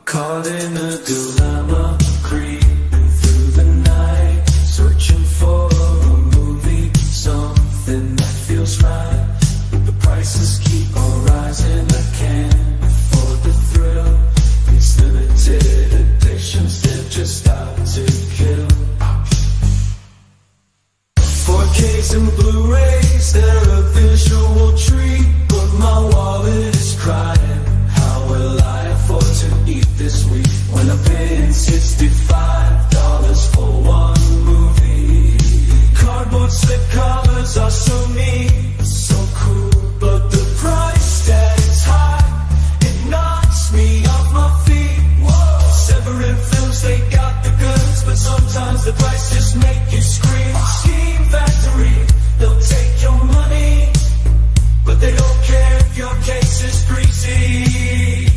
Caught in a dilemma, creeping through the night, searching for a movie, something that feels right. But the prices keep on rising. I can't afford the thrill. These limited editions, they're just out to kill. 4Ks and Blu-rays, they're a visual treat, but my wallet is crying. How will I afford to eat this week when I'm paying $65 for one movie? Cardboard slip covers are so neat, so cool, but the price tag is high. It knocks me off my feet. Whoa. Severin films, they got the goods, but sometimes the price just make you scream. Scheme Factory, they'll take your money, but they don't care if your case is greasy.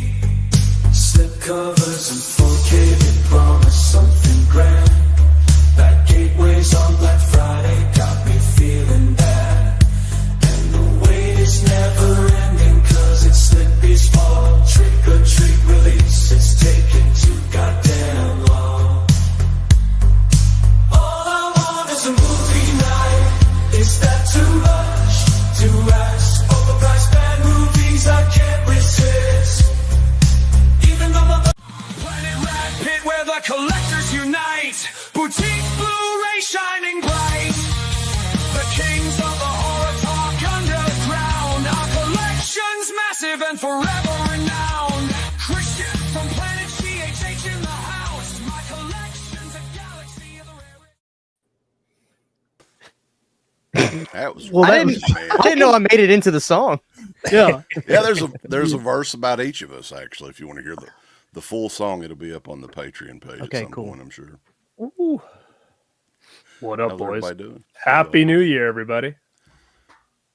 Slip covers and 4K, they promise something grand. Back gateways on Black Friday got me feeling bad. And the wait is never ending, cause it's Slippy's fall. Trick or treat release, it's taking too goddamn long. All I want is a movie night. Is that too much to ask? Overpriced bad movies I can't resist. Even though my Planet Rat Pit, where the collectors unite. Boutique Blu-ray shining bright. The kings of the horror talk underground. Our collection's massive and forever renowned. Christian from Planet CHH in the house. My collection's a galaxy of the rare. That was I didn't know I made it into the song. Yeah. yeah. There's a verse about each of us actually. If you want to hear the full song, it'll be up on the Patreon page Okay, at some cool. point, I'm sure. Ooh. What up, How's boys? everybody doing? Happy New Year, everybody.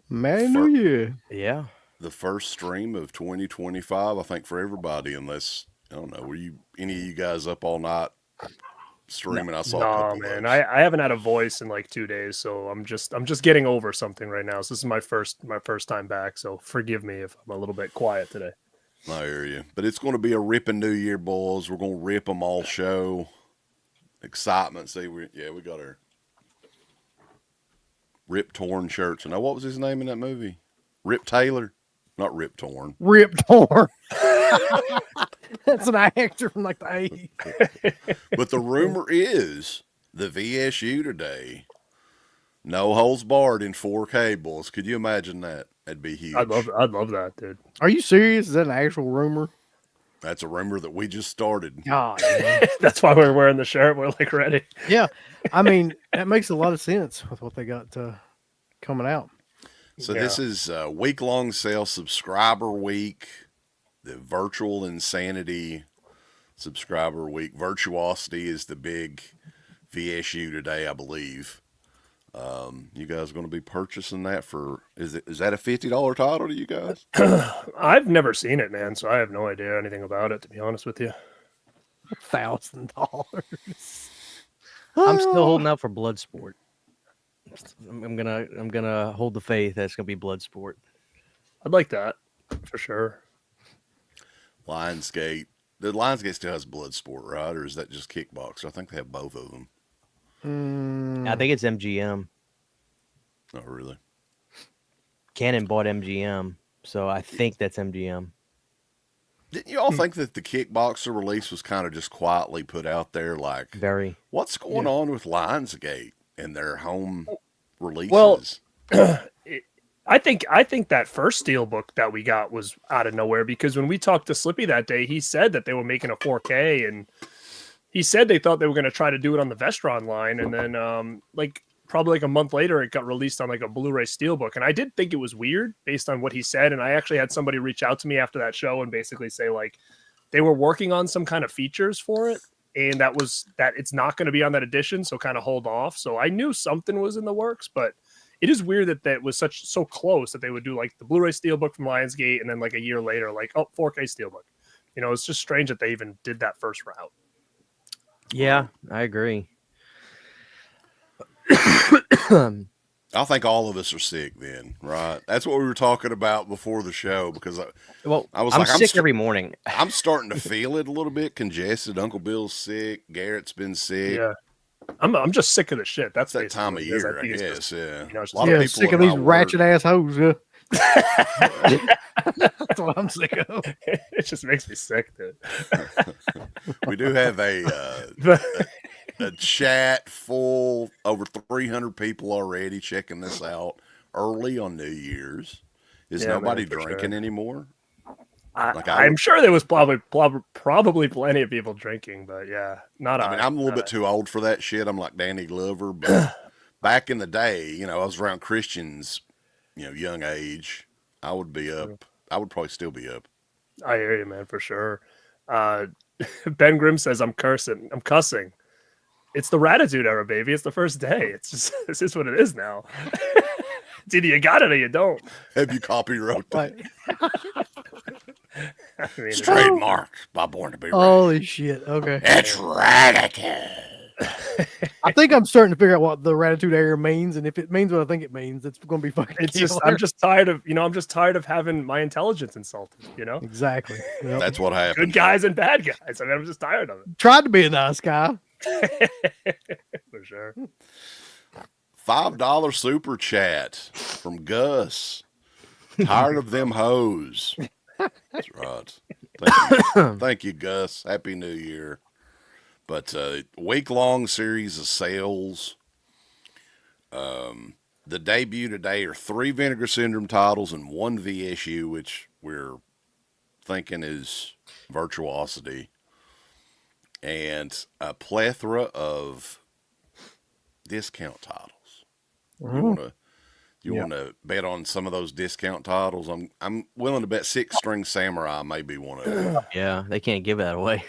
Merry New Year. Yeah. The first stream of 2025, I think, for everybody, unless I don't know, were any of you guys up all night streaming? I saw a Nah, couple man. of I haven't had a voice in like 2 days, so I'm just getting over something right now. So this is my first time back. So forgive me if I'm a little bit quiet today. I hear you. But it's going to be a ripping New Year, boys. We're going to rip them all show. Excitement. See, we got our Rip Torn shirts. And now, what was his name in that movie? Rip Taylor? Not Rip Torn. Rip Torn. That's an actor from like the 80s. But the rumor is the VSU today, no holds barred in 4K, boys. Could you imagine that? That'd be huge. I'd love that, dude. Are you serious? Is that an actual rumor? That's a rumor that we just started. God. That's why we're wearing the shirt. We're like ready. Yeah. I mean, that makes a lot of sense with what they got coming out. So this is a week-long sale, subscriber week, the virtual insanity subscriber week. Virtuosity is the big VSU today, I believe. You guys are going to be purchasing that for, is that a $50 title to you guys? I've never seen it, man, so I have no idea anything about it, to be honest with you. $1,000. I'm still holding out for Bloodsport. I'm gonna hold the faith that it's gonna be Bloodsport. I'd like that for sure. Lionsgate. The Lionsgate still has Bloodsport, right? Or is that just Kickboxer? I think they have both of them. I think it's MGM. Oh, really? Canon bought MGM, so I think that's MGM. Didn't you all think that the Kickboxer release was kind of just quietly put out there? Like, Very. what's going on with Lionsgate and their home releases? Well, I think that first Steelbook that we got was out of nowhere, because when we talked to Slippy that day, he said that they were making a 4K, and he said they thought they were going to try to do it on the Vestron line, and then probably like a month later, it got released on like a Blu-ray Steelbook. And I did think it was weird based on what he said. And I actually had somebody reach out to me after that show and basically say like they were working on some kind of features for it, and that it's not going to be on that edition, so kind of hold off. So I knew something was in the works, but it is weird that was so close that they would do like the Blu-ray Steelbook from Lionsgate, and then like a year later, like, oh, 4K Steelbook. You know, it's just strange that they even did that first route. Yeah, I agree. I think all of us are sick then, right? That's what we were talking about before the show because Well, I was I'm like, sick every morning. I'm starting to feel it a little bit congested. Uncle Bill's sick. Garrett's been sick. Yeah. I'm just sick of the shit. That's It's that time of basically what it is. year, I think it's guess. just, Yeah. you know, it's a lot Yeah, of people sick of at these my ratchet work- ass hoes. That's what I'm sick of. it just makes me sick, dude. We do have a chat full over 300 people already checking this out early on New Year's. Is Yeah, nobody man, for drinking sure. anymore? I'm sure there was probably plenty of people drinking, but yeah, not. I mean, I'm a little bit too old for that shit. I'm like Danny Glover, but back in the day, you know, I was around Christians, you know, young age. I would be up. I would probably still be up. I hear you, man, for sure. Ben Grimm says, I'm cussing. It's the Ratitude era, baby. It's the first day. It's just this is what it is now. It's either you got it or you don't. Have you copyrighted that? Like, I mean, It's trademarked by Born to Be Right. holy shit. Okay. It's Ratitude. I think I'm starting to figure out what the Ratitude era means, and if it means what I think it means, it's going to be fucking. it's just killer. I'm just tired of having my intelligence insulted. You know, exactly. Yep. That's what happened. good guys and bad guys. I mean, I'm just tired of Tried to be a nice guy. it for sure. $5 super chat from Gus. Tired of them hoes. That's right. Thank you, Gus. Happy New Year. But week-long series of sales. The debut today are 3 Vinegar Syndrome titles and 1 VSU, which we're thinking is Virtuosity. And a plethora of discount titles. You want to bet on some of those discount titles? I'm willing to bet 6 String Samurai may be one of them. Yeah, they can't give that away.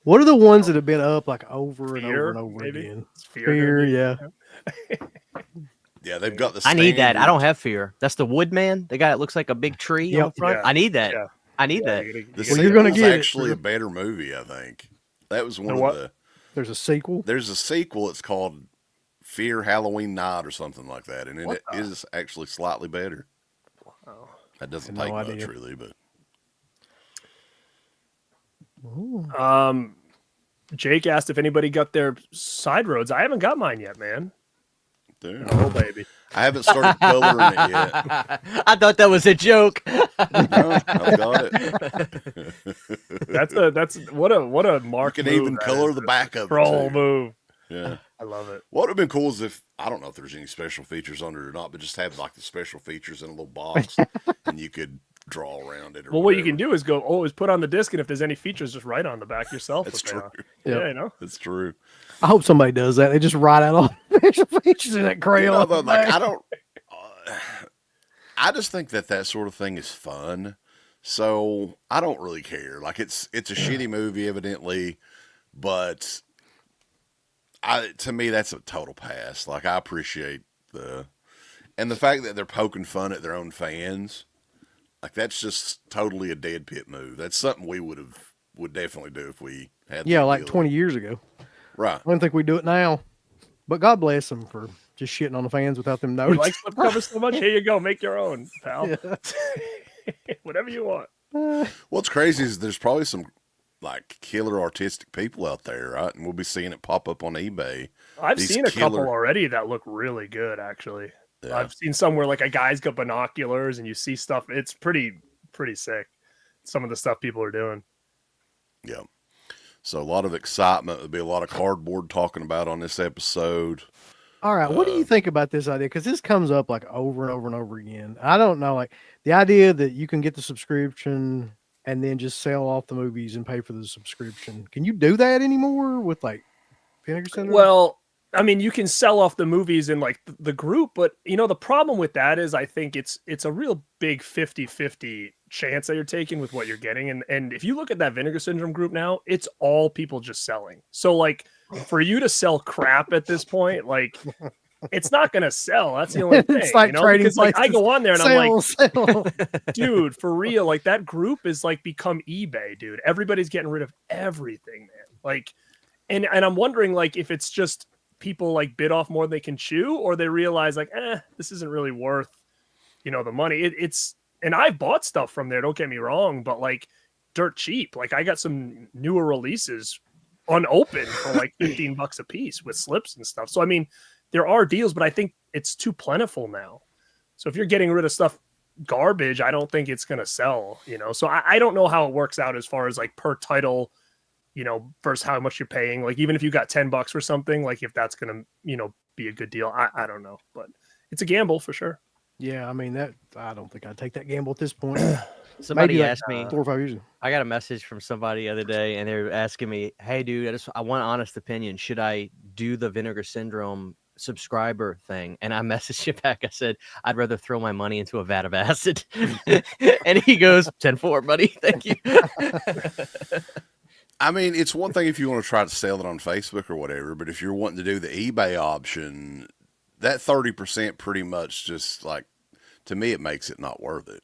What are the ones that have been up like over and Fear, over and over maybe? again? It's Fear, Fear, yeah. Yeah, they've got the. I need that. I standard- don't have fear. That's the Woodman, the guy that looks like a big tree on the Yep. front. Yeah. I need that. Yeah. I need that. The Well, you're gonna sequel's get it. actually a better movie, I think. That was one what? of the. There's a sequel. There's a sequel. It's called Fear Halloween Night or something like that, and it is actually slightly better. Wow. That doesn't No take much, idea. really, but Jake asked if anybody got their side roads. I haven't got mine yet, man. there. Oh baby. I haven't started coloring it yet. I thought that was a joke. No, I've got it. That's what a You mark. can move even that color is. the back of it. Troll too. move. Yeah. I love it. What would have been cool is if, I don't know if there's any special features under it or not, but just have like the special features in a little box and you could draw around it. Or Well, what you whatever. can do is go always put on the disc, and if there's any features, just write on the back yourself. That's what they true. are. Yep. Yeah, you know. That's true. I hope somebody does that. They just write out all the special features in that You crayon. know, though, like, I don't, I just think that sort of thing is fun. So I don't really care. Like it's a shitty movie, evidently, but to me, that's a total pass. Like I appreciate the fact that they're poking fun at their own fans. Like that's just totally a Deadpit move. That's something we would definitely do if we had. Yeah, the like ability. 20 years ago. Right. I don't think we do it now. But God bless them for just shitting on the fans without them You noticing. like slipcover so much? Here you go. Make your own, pal. Yeah. Whatever you want. What's crazy is there's probably some like killer artistic people out there, right? And we'll be seeing it pop up on eBay. I've These seen a couple killer- already that look really good, actually. Yeah. I've seen some where like a guy's got binoculars and you see stuff. It's pretty sick. Some of the stuff people are doing. Yeah. So a lot of excitement. There'll be a lot of cardboard talking about on this episode. All right, what do you think about this idea? Because this comes up like over and over and over again. I don't know, like the idea that you can get the subscription and then just sell off the movies and pay for the subscription. Can you do that anymore with like Vinegar Syndrome? Well, I mean, you can sell off the movies in like the group, but you know, the problem with that is I think it's a real big 50-50 chance that you're taking with what you're getting. And if you look at that Vinegar Syndrome group now, it's all people just selling. So like for you to sell crap at this point, like it's not going to sell. That's the only thing. It's like you know? trading Because like I places. go on there and I'm like, sell. dude, for real, like that group is like become eBay, dude. Everybody's getting rid of everything, man. Like, and I'm wondering like if it's just people like bid off more than they can chew, or they realize like, this isn't really worth, the money. It's and I've bought stuff from there. Don't get me wrong, but like dirt cheap. Like I got some newer releases unopened for like $15 a piece with slips and stuff. So I mean, there are deals, but I think it's too plentiful now. So if you're getting rid of stuff garbage, I don't think it's gonna sell. So I don't know how it works out as far as like per title, versus how much you're paying. Like even if you got $10 for something, like if that's gonna be a good deal, I don't know, but it's a gamble for sure. Yeah, I mean I don't think I'd take that gamble at this point. Somebody Maybe like asked me 4 or 5 years ago. I got a message from somebody the other day, and they're asking me, "Hey, dude, I want an honest opinion. Should I do the Vinegar Syndrome subscriber thing?" And I messaged him back. I said, "I'd rather throw my money into a vat of acid." And he goes, 10-4, buddy. Thank you. I mean, it's one thing if you want to try to sell it on Facebook or whatever, but if you're wanting to do the eBay option, that 30% pretty much just like, to me, it makes it not worth it.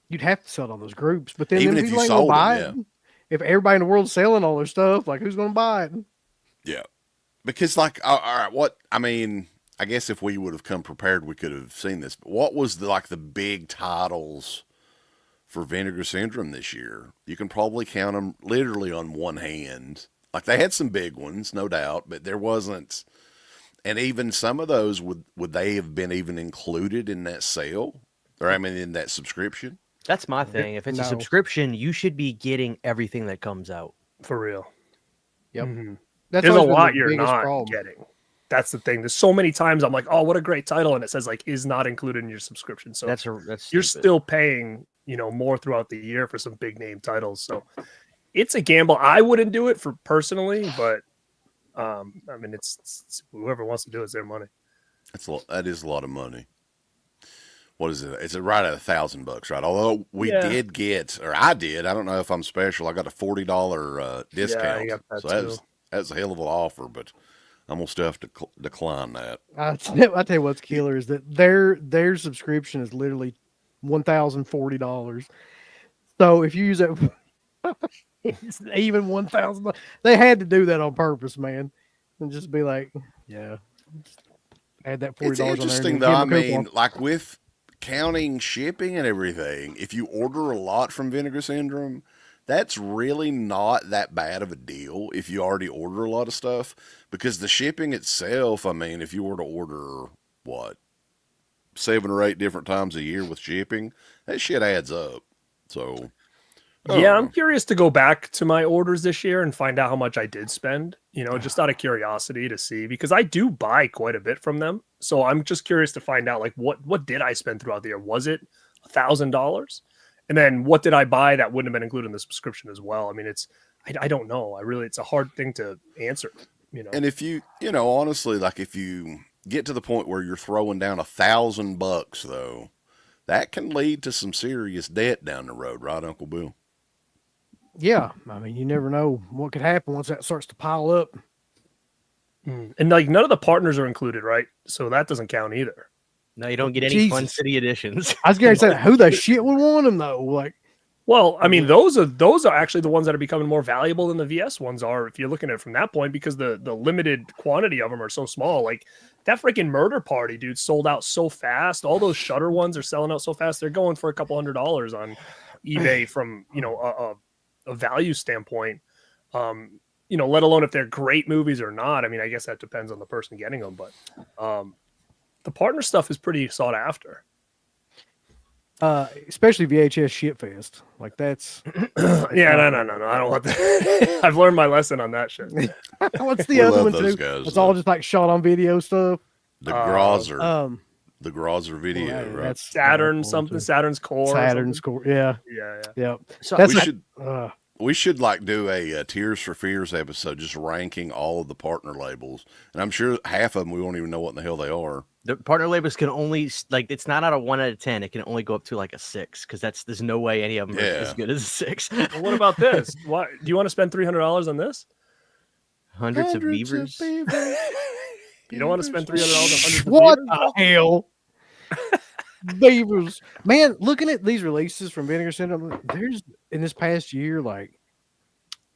You'd have to sell it on those groups, but then Even them if people you ain't gonna sold buy them, it. If everybody in the world's selling all their stuff, like who's going to buy it? Yeah. Because like, all right, I guess if we would have come prepared, we could have seen this. But what was the big titles for Vinegar Syndrome this year? You can probably count them literally on one hand. Like they had some big ones, no doubt, but there wasn't. And even some of those, would they have been even included in that sale? Or in that subscription? That's my thing. If it's a No. subscription, you should be getting everything that comes out. For real. Yep. Mm-hmm. That's There's a always been lot the you're biggest not problem. getting. That's the thing. There's so many times I'm like, oh, what a great title, and it says like is not included in your subscription. So That's you're stupid. still paying, more throughout the year for some big name titles. So it's a gamble. I wouldn't do it for personally, but it's whoever wants to do it's their money. That is a lot of money. What is it? It's right at $1,000, right? Although did get, or I did, I don't know if I'm special. I got a $40 discount. you got that So too. that's a hell of an offer, but I'm gonna still have to decline that. I tell you what's killer is that their subscription is literally $1,040. So if you use that, it's even $1,000. They had to do that on purpose, man, and just be like, yeah, add that $40 It's on there. interesting though. I mean, like with counting shipping and everything, if you order a lot from Vinegar Syndrome, that's really not that bad of a deal if you already order a lot of stuff, because the shipping itself, if you were to order 7 or 8 different times a year with shipping, that shit adds up. So Yeah, I'm curious to go back to my orders this year and find out how much I did spend, just out of curiosity to see, because I do buy quite a bit from them. So I'm just curious to find out, like, what did I spend throughout the year? Was it $1,000? And then what did I buy that wouldn't have been included in the subscription as well? I mean, I don't know. It's a hard thing to answer, And if you, honestly, like if you get to the point where you're throwing down $1,000 though, that can lead to some serious debt down the road, right, Uncle Bill? Yeah, I mean, you never know what could happen once that starts to pile up. And like none of the partners are included, right? So that doesn't count either. No, you don't get any Fun Jesus. City editions. I was going to say, who the shit would want them though? Like, Well, I mean, those are actually the ones that are becoming more valuable than the VS ones are, if you're looking at it from that point, because the limited quantity of them are so small. Like that freaking Murder Party, dude, sold out so fast. All those Shutter ones are selling out so fast. They're going for a couple $100 on eBay from a value standpoint. Let alone if they're great movies or not. I mean, I guess that depends on the person getting them, but the partner stuff is pretty sought after. especially VHS shitfest. Like that's Yeah, no. I don't want that. I've learned my lesson on that shit. what's We the other love one those too? guys, It's though. all just like shot on video stuff. The Grauser. The Grauser video, right? That's Saturn something, Saturn's core. or Saturn's something. core. Yeah, Yeah. yeah. So That's we like, should we should like do a Tears for Fears episode, just ranking all of the partner labels, and I'm sure half of them we won't even know what in the hell they are. the partner labels can only it's not out of 1 out of 10. It can only go up to like a 6 because there's no way any of them are as good as a 6. Well, what about this? What do you want to spend $300 on this? Hundreds of beavers. You don't want to spend $300 on hundreds of what beavers? the hell? Beavers, man. Looking at these releases from Vinegar Syndrome, there's in this past year, like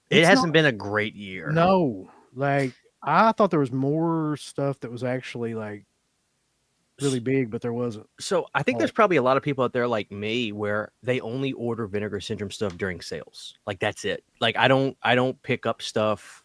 It it's hasn't not- been a great year. no, like I thought there was more stuff that was actually like really big, but there wasn't. So I think there's probably a lot of people out there like me where they only order Vinegar Syndrome stuff during sales. Like that's it. Like I don't pick up stuff.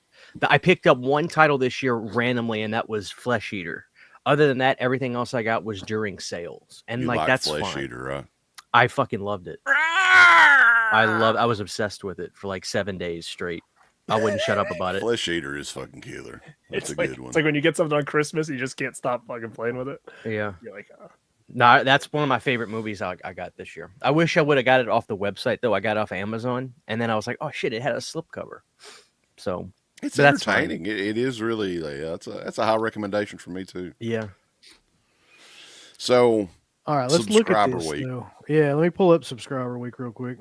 I picked up one title this year randomly, and that was Flesh Eater. Other than that, everything else I got was during sales, and You like that's Flesh fine. Eater, right? I fucking loved it. I was obsessed with it for like 7 days straight. I wouldn't shut up about it. Flesh Eater is fucking killer. That's a good one. It's like when you get something on Christmas, you just can't stop fucking playing with it. Yeah. You're like, No, that's one of my favorite movies I got this year. I wish I would have got it off the website though. I got it off Amazon, and then I was like, oh shit, it had a slipcover. So It's but that's entertaining. It is really that's a high recommendation for me too. yeah. So All right, let's look at Subscriber this. week. Though. Yeah, let me pull up subscriber week real quick.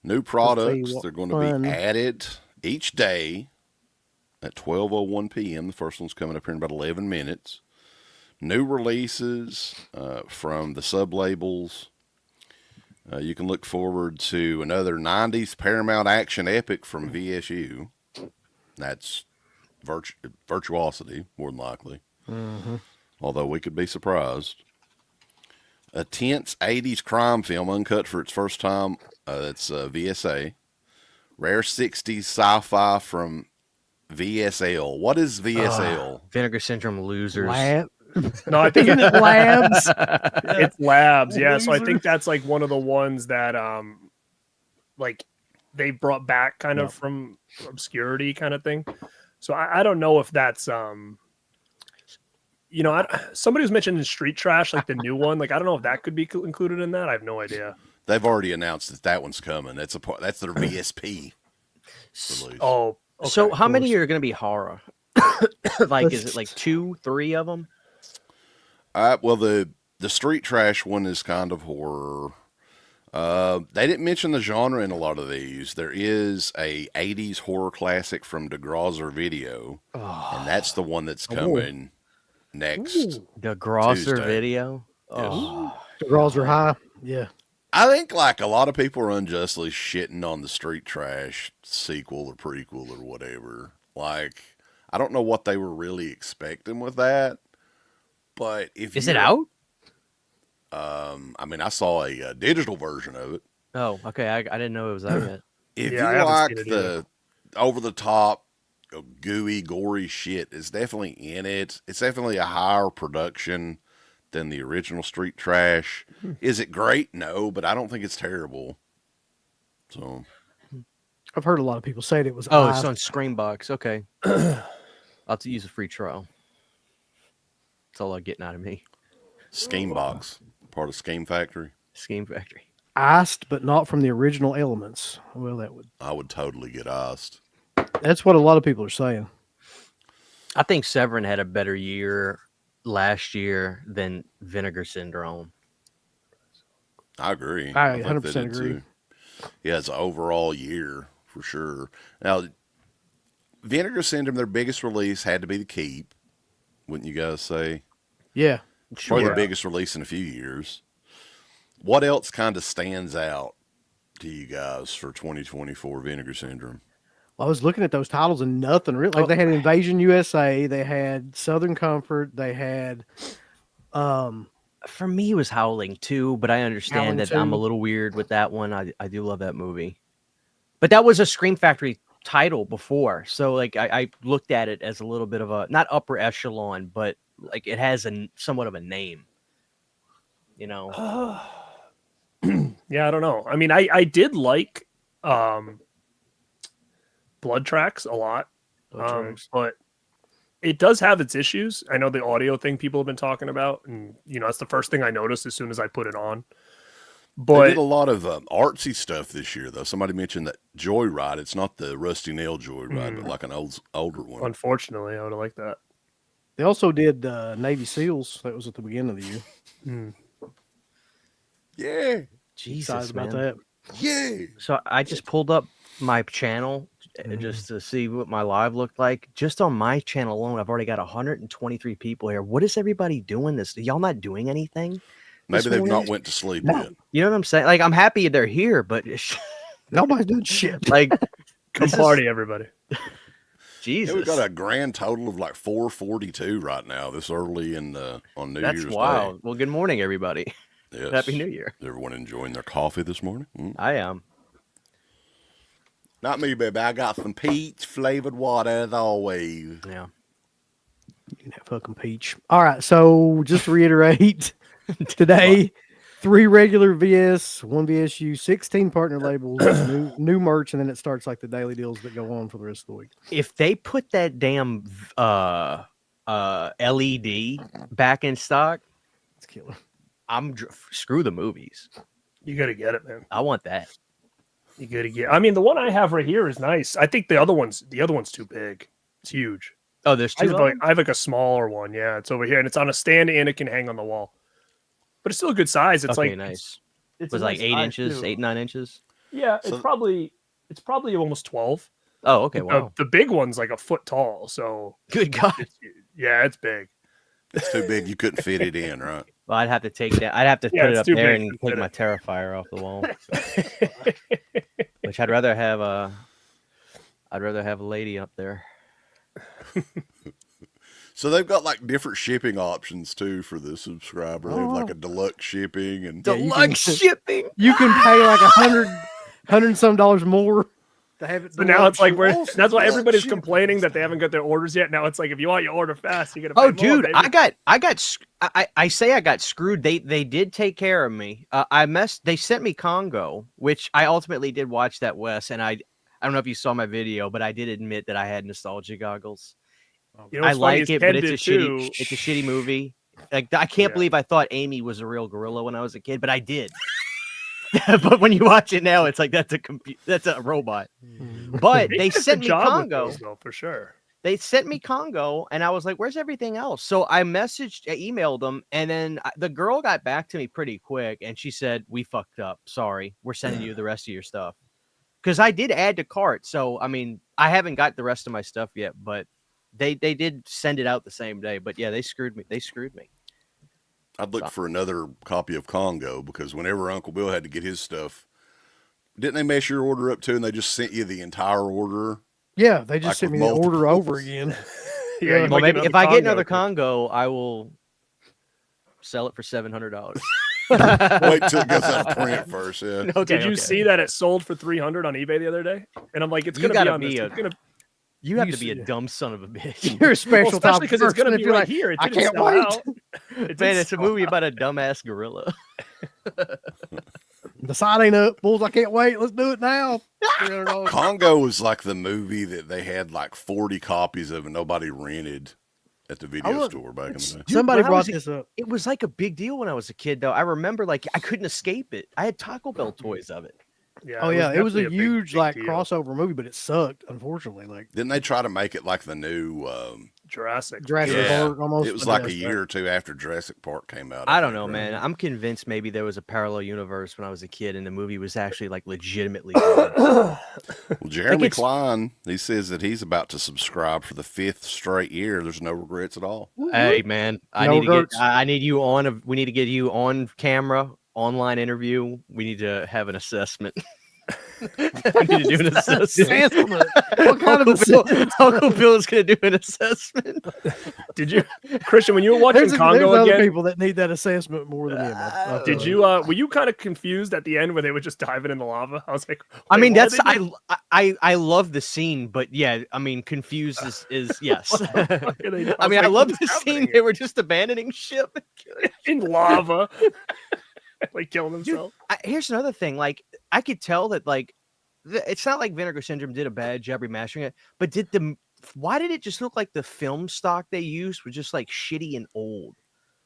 new tell you products, what they're going fun. to be added each day at 12:01 p.m. The first one's coming up here in about 11 minutes. New releases from the sub labels. You can look forward to another 90s Paramount action epic from VSU. That's Virtuosity, more than likely. Although we could be surprised. A tense 80s crime film uncut for its first time. That's VSA. Rare 60s sci-fi from VSL. What is VSL? Vinegar Syndrome losers. Lab. no, I think Isn't it labs? it's Labs. Yeah, so I think that's like one of the ones that like they brought back kind of from obscurity kind of thing. So I don't know if that's somebody was mentioning Street Trash, like the new one. Like I don't know if that could be included in that. I have no idea. They've already announced that one's coming. That's their VSP release. Oh, okay, So how of many course. are going to be horror? Like, is it like 2, 3 of them? Well, the Street Trash one is kind of horror. They didn't mention the genre in a lot of these. There is a 80s horror classic from DeGrosser Video, and that's the one that's coming next. The Grosser Tuesday. video. Oh, The rolls are high. Yeah. I think like a lot of people are unjustly shitting on the Street Trash sequel or prequel or whatever. Like, I don't know what they were really expecting with that, but if is it out? I mean, I saw a digital version of it. Oh, okay. I didn't know it was out yet. If Yeah, I you haven't like seen it the over the top, gooey, gory shit, it's definitely in it. It's definitely a higher production than the original Street Trash. Is it great? No, but I don't think it's terrible. So I've heard a lot of people say it was. Oh, it's on Screambox. Okay. I'll have to use a free trial. That's all they're getting out of me. Schemebox, part of Scheme Factory. Scheme Factory. iced, but not from the original elements. Well, I would totally get iced. that's what a lot of people are saying. I think Severin had a better year last year than Vinegar Syndrome. I agree. I think 100% they did agree. too. Yeah, it's an overall year for sure. Now, Vinegar Syndrome, their biggest release had to be the Keep, wouldn't you guys say? Yeah. Probably Sure. the biggest release in a few years. What else kind of stands out to you guys for 2024 Vinegar Syndrome? I was looking at those titles and nothing really. Like they had Invasion USA, they had Southern Comfort, they had For me, it was Howling too, but I understand Howling that I'm a 2. little weird with that one. I do love that movie. But that was a Scream Factory title before. So like I looked at it as a little bit of a not upper echelon, but like it has somewhat of a name. You know. Yeah, I don't know. I mean, I did like Blood Tracks a lot, but it does have its issues. I know the audio thing people have been talking about, and that's the first thing I noticed as soon as I put it on. They But did a lot of artsy stuff this year, though. Somebody mentioned that Joyride. It's not the Rusty Nail Joyride, but like an older one. unfortunately, I would have liked that. They also did Navy SEALs. That was at the beginning of the year. Yeah, Jesus, Excited about man. that. yeah. So I just pulled up my channel just to see what my live looked like. Just on my channel alone, I've already got 123 people here. What is everybody doing this? Are y'all not doing anything? Maybe this they've morning? not went to sleep yet. You know what I'm saying? Like, I'm happy they're here, but Nobody's doing shit. like, Come This is- party, everybody. Jesus. Yeah, we've got a grand total of like 442 right now, this early on New That's Year's wild. Day. Well, good morning, everybody. Yes. Happy New Year. Everyone enjoying their coffee this morning? I am. Not me, baby. I got some peach flavored water as always. Yeah. That fucking peach. All right, so just to reiterate, today, 3 regular VS, 1 VSU, 16 partner labels, new merch, and then it starts like the daily deals that go on for the rest of the week. If they put that damn LED back in stock, It's killer. Screw the movies. You got to get it, man. I want that. You got to get. I mean, the one I have right here is nice. I think the other one's too big. It's huge. Oh, there's I two. have like a smaller one. Yeah, it's over here, and it's on a stand, and it can hang on the wall. But it's still a good size. It's Okay, like nice. It's It was a like nice 8 size, inches, too. 8, 9 inches. Yeah, So- it's probably almost 12. Oh, okay. Wow. The big one's like a foot tall. So Good God. it's big. It's too big. You couldn't fit it in, right? Well, I'd have to take that. I'd have to Yeah, put it it's up too there big and to take fit my it. Terrifier off the wall. Which I'd rather have a lady up there. So they've got like different shipping options too for the subscriber. They have like a deluxe shipping and Yeah, you Deluxe can- shipping. You can pay like $100 and some dollars more to have it. So now it's like deluxe. that's why everybody's shipping complaining that they haven't got their orders yet. Now it's like if you want your order fast, you got to pay Oh, more, dude, baby. I say I got screwed. They did take care of me. They sent me Congo, which I ultimately did watch that, Wes, and I don't know if you saw my video, but I did admit that I had nostalgia goggles. You know I what's funny like is it, Ken but it's a did too. shitty movie. Like I can't Yeah. believe I thought Amy was a real gorilla when I was a kid, but I did. But when you watch it now, it's like that's a robot. But They they did a sent good me job with Congo. those, though, for sure. They sent me Congo, and I was like, "Where's everything else?" So I emailed them, and then the girl got back to me pretty quick, and she said, "We fucked up. Sorry, we're sending you the rest of your stuff." Because I did add to cart, so I mean, I haven't got the rest of my stuff yet, but they did send it out the same day. But yeah, they screwed me. I'd look for another copy of Congo because whenever Uncle Bill had to get his stuff, didn't they mess your order up too? And they just sent you the entire order. Yeah, they just Like sent with me the order multiples. over again. Yeah, you Well, might get maybe if another I get another Congo. Congo, I will sell it for $700. Wait till it goes out of print first. Yeah. Okay, Did you see that it sold for $300 on eBay the other day? And I'm like, it's You gonna be gotta on this. be It's gonna, You have You to be a see- dumb son of a bitch. You're a special well, type especially because it's person gonna if be you're right like, here. It I didn't can't sell wait. out. It did Man, it's a sell movie out. about a dumbass gorilla. The side ain't up, bulls. I can't wait. Let's do it now. $300. Congo was like the movie that they had like 40 copies of and nobody rented at the video look, store back in the day. Dude, Somebody when I brought was a- this up. It was like a big deal when I was a kid, though. I remember, like, I couldn't escape it. I had Taco Bell toys of it. Yeah, Oh yeah, it was a definitely big, huge big like deal. crossover movie, but it sucked. Unfortunately, like Didn't they try to make it like the new? Jurassic. Jurassic Yeah, Park almost. it was like a Yeah. year or two after Jurassic Park came out. I don't know, think, man. right? I'm convinced maybe there was a parallel universe when I was a kid, and the movie was actually like legitimately good. Well, Jeremy it's- Klein, he says that he's about to subscribe for the 5th straight year. There's no regrets at all. Hey, man, I No need to get. regrets. I need you on. We need to get you on camera, online interview. We need to have an assessment. we need to do an assessment. Assessment. What kind of Uncle Bill, assessment? Uncle Bill is going to do an assessment. Did you, Christian, when you were watching There's Congo other again? people that need that assessment more than him. I Did feel you were you kind of confused at the end where they were just diving in the lava? I was like, I wait, mean, what that's are they doing? I love the scene, but yeah, I mean, confused is yes. What the fuck are they doing? I mean, was I like, love what the is scene. happening They were just abandoning ship. in lava, like killing themselves. Here's another thing. Like, I could tell that like it's not like Vinegar Syndrome did a bad job remastering it, but why did it just look like the film stock they used was just like shitty and old?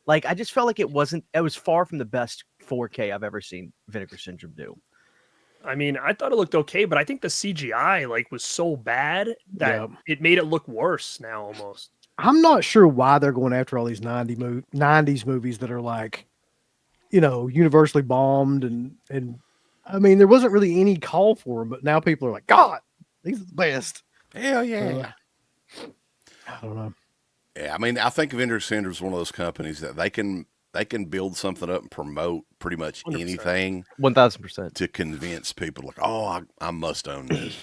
Like, I just felt like it was far from the best 4K I've ever seen Vinegar Syndrome do. I mean, I thought it looked okay, but I think the CGI like was so bad that Yep. it made it look worse now almost. I'm not sure why they're going after all these 90s movies that are like, universally bombed and I mean, there wasn't really any call for them, but now people are like, God, these are the best. Hell yeah. I don't know. Yeah, I mean, I think Vinegar Syndrome is one of those companies that they can build something up and promote pretty much 100%. anything 1000%. to convince people like, oh, I must own this.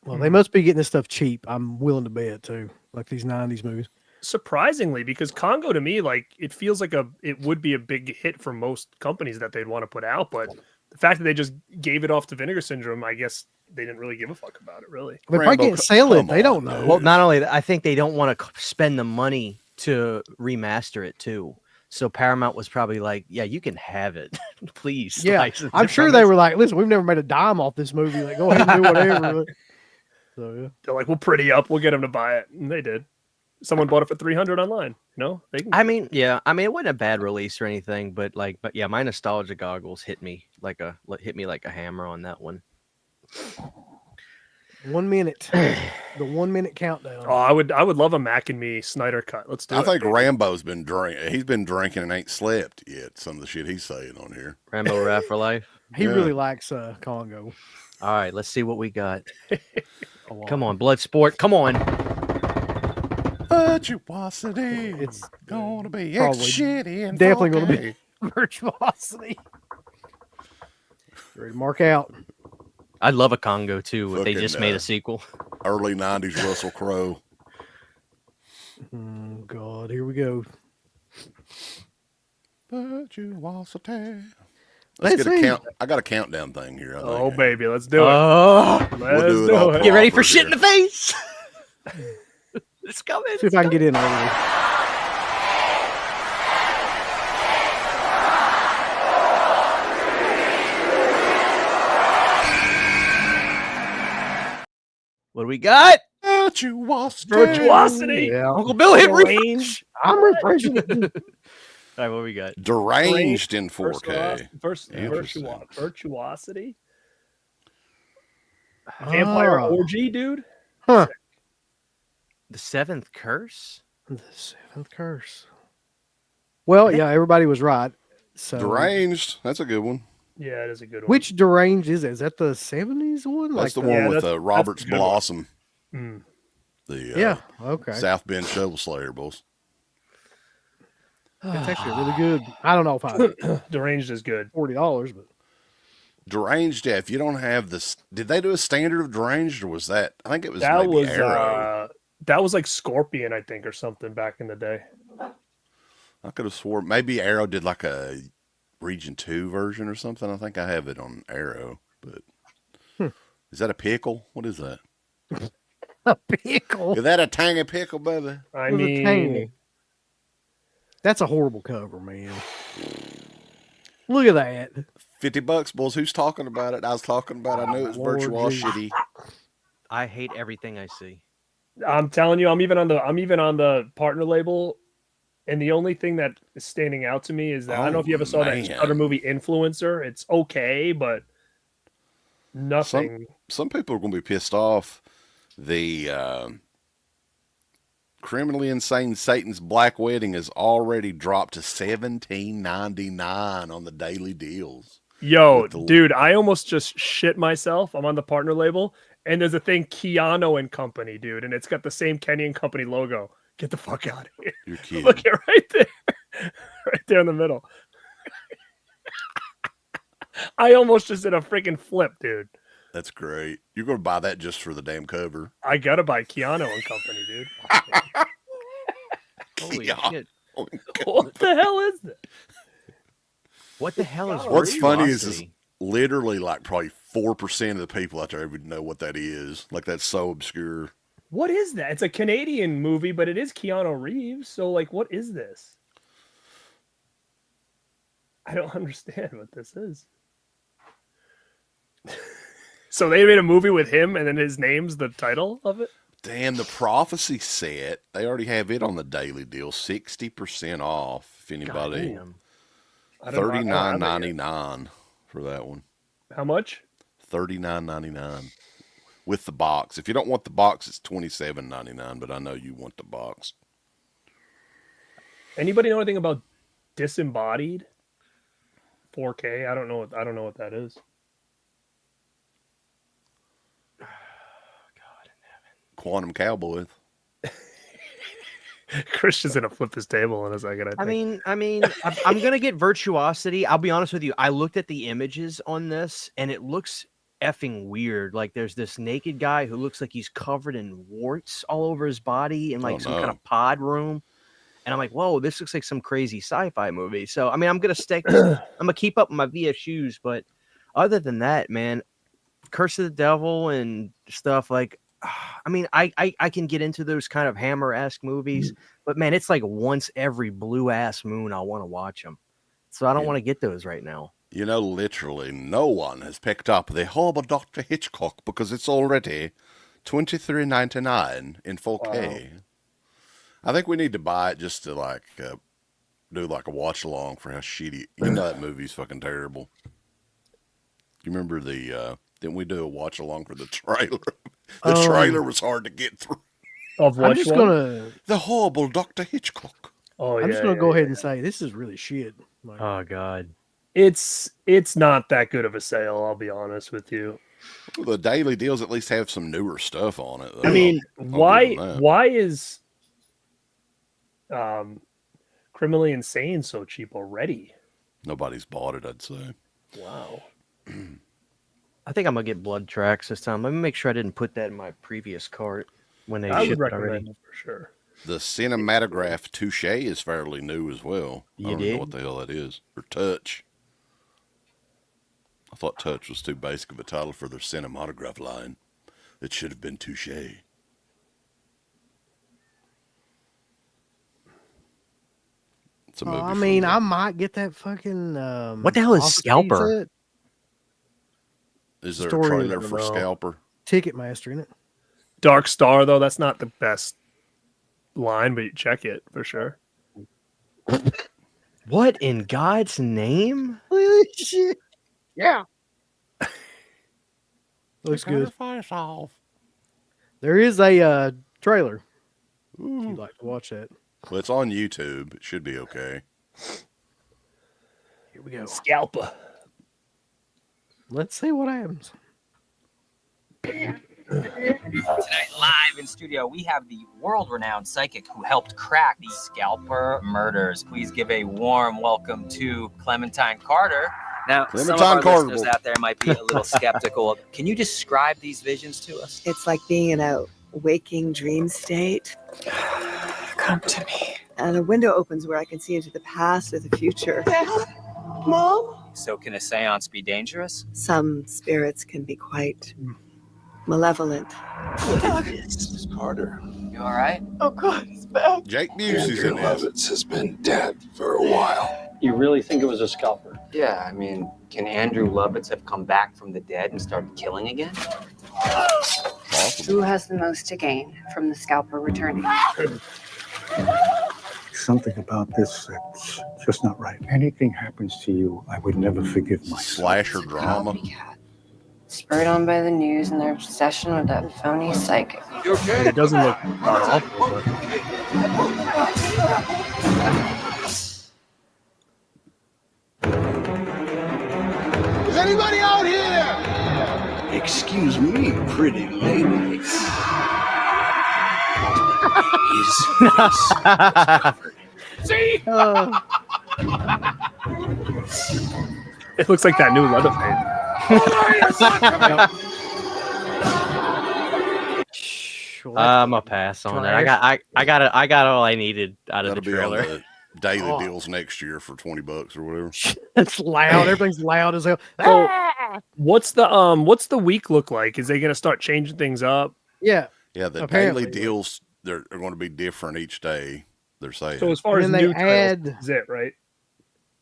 Well, they must be getting this stuff cheap. I'm willing to bet too, like these '90s movies. Surprisingly, because Congo to me, like it feels like it would be a big hit for most companies that they'd want to put out, but the fact that they just gave it off to Vinegar Syndrome, I guess they didn't really give a fuck about it, really. They probably Rambo, can't sell it. come They don't on, know. dude. Well, not only that, I think they don't want to spend the money to remaster it too. So Paramount was probably like, "Yeah, you can have it, please." Yeah, license I'm it sure from they us." were like, "Listen, we've never made a dime off this movie. Like, go ahead and do whatever." So yeah. They're like, "We'll pretty up, we'll get them to buy it," and they did. Someone bought it for $300 online. They can. I mean, yeah, I mean, it wasn't a bad release or anything, but yeah, my nostalgia goggles hit me like a hammer on that one. 1 minute, the 1 minute countdown. Oh, I would love a Mac and Me Snyder cut. Let's do I it. think Rambo's been drinking. He's been drinking and ain't slept yet. Some of the shit he's saying on here. Rambo Rap for life. He Yeah. really likes Congo. All right, let's see what we got. A lot. Come on, Bloodsport. Come on. Virtuosity. It's gonna be probably shitty and definitely gonna be- 4K. Virtuosity. Ready to mark out. I'd love a Congo too if they Fucking, just made a sequel. Early '90s Russell Crowe. Oh God, here we go. Virtuosity. Let's Let's get a see. count. I got a countdown thing here. I Oh think. baby, let's do it. Oh, Let's do it do all it. get ready for proper shit in here. the face. It's coming. See if I can get in early. What do we got? Virtuosity. Virtuosity. Yeah, Uncle Bill hit Range. I'm refreshing it. All right, what we got? Deranged in 4K. Interesting. Virtuosity. Vampire orgy, dude. Huh? The Seventh Curse. The Seventh Curse. Well, yeah, everybody was right. So, Deranged. That's a good one. Yeah, it is a good one. which Deranged is that? Is that the '70s one? That's the the- one Yeah, with that's Robert's a good one. Blossom. Mm. The Yeah. Okay. South Bend Shovel Slayer boys. It's actually really good. I don't know if I Deranged is good. $40, but Deranged. Yeah, if you don't have this, did they do a standard of Deranged or was that? I think it was That maybe was Arrow. that was like Scorpion, I think, or something back in the day. I could have swore maybe Arrow did like a Region 2 version or something. I think I have it on Arrow, but is that a pickle? What is that? a pickle. Is that a tangy pickle, baby? I With a mean, tiny. That's a horrible cover, man. Look at that. $50, boys. Who's talking about it? I was talking about. I knew it was Lord Virtuosity. I hate everything I see. I'm telling you, I'm even on the partner label, and the only thing that is standing out to me is that I don't know if you ever saw man. that other movie Influencer. It's okay, but nothing. Some people are going to be pissed off. The Criminally Insane Satan's Black Wedding is already dropped to $17.99 on the daily deals. Yo, with the- dude, I almost just shit myself. I'm on the partner label, and there's a thing Keanu and Company, dude, and it's got the same Kenny and Company logo. Get the fuck out of here! You're kidding. Look at right there, right there in the middle. I almost just did a freaking flip, dude. That's great. You're going to buy that just for the damn cover. I gotta buy Keanu and Company, dude. Holy Yeah. shit! What the hell is that? What the hell is? What's funny is Virtuosity? literally like probably 4% of the people out there would know what that is. Like that's so obscure. What is that? It's a Canadian movie, but it is Keanu Reeves. So, like, what is this? I don't understand what this is. So they made a movie with him, and then his name's the title of it. Damn, the Prophecy set. They already have it on the daily deal, 60% off. If anybody, Goddamn. I don't know. I don't have it yet. $39.99 for that one. How much? $39.99 with the box. If you don't want the box, it's $27.99. But I know you want the box. Anybody know anything about Disembodied 4K? I don't know what that is. Quantum Cowboy. Christian's gonna flip his table in a second. I think. I mean, I'm gonna get Virtuosity. I'll be honest with you. I looked at the images on this, and it looks effing weird. Like there's this naked guy who looks like he's covered in warts all over his body in like some kind of pod room. And I'm like, whoa, this looks like some crazy sci-fi movie. So I mean, I'm gonna keep up with my VSUs, but other than that, man, Curse of the Devil and stuff like, I mean, I can get into those kind of Hammer-esque movies, but man, it's like once every blue ass moon I want to watch them. So I don't want to get those right now. You know, literally no one has picked up the horrible Dr. Hitchcock because it's already $23.99 in 4K. Wow. I think we need to buy it just to like do like a watch along for how shitty. You know that movie's fucking terrible. You remember didn't we do a watch along for the trailer? The trailer was hard to get through. I'm just gonna the horrible Dr. Hitchcock. I'm just gonna go ahead and say this is really shit. Like, oh God. It's not that good of a sale, I'll be honest with you. Well, the daily deals at least have some newer stuff on it, though. I mean, why is Criminally Insane so cheap already? Nobody's bought it, I'd say. Wow. I think I'm gonna get Blood Tracks this time. Let me make sure I didn't put that in my previous cart when they shipped it already. It for sure. The Cinematograph Touche is fairly new as well. I don't know what the hell that is. Or Touch. I thought Touch was too basic of a title for their cinematograph line. It should have been Touche. It's a movie. I mean, I might get that fucking. What the hell is Scalper? Is there a trailer for Scalper? Ticketmaster, isn't it? Dark Star, though, that's not the best line, but you check it for sure. What in God's name? Holy shit. Yeah. Looks good. There is a trailer. If you'd like to watch that. Well, it's on YouTube. It should be okay. Here we go. Scalper. Let's see what happens. Tonight, live in studio, we have the world-renowned psychic who helped crack the Scalper murders. Please give a warm welcome to Clementine Carter. Now, some of our listeners out there might be a little skeptical. Can you describe these visions to us? It's like being in a waking dream state. Come to me. And a window opens where I can see into the past or the future. Mom? So can a seance be dangerous? Spirits can be quite malevolent. Miss Carter. You all right? Oh, God, it's back. Jake Busey's in Andrew this. Lovitz has been dead for a while. You really think it was a scalper? Yeah, I mean, can Andrew Lovitz have come back from the dead and started killing again? Possible. Who has the most to gain from the scalper returning? Something about this that's just not right. Anything happens to you, I would never forgive myself. Slasher drama. Spurred on by the news and their obsession with that phony psychic. You okay? It doesn't look awful, but... Is anybody out here? Excuse me, pretty lady. See? It looks like that new Leatherface. I'm a pass on that. I got all I needed out of the trailer. Be on the daily deals next year for $20 or whatever. It's loud. Everything's loud as hell. So, what's the week look like? Is they going to start changing things up? Yeah. Yeah, the daily deals they're going to be different each day. They're saying. So as far as new trailers, is it right?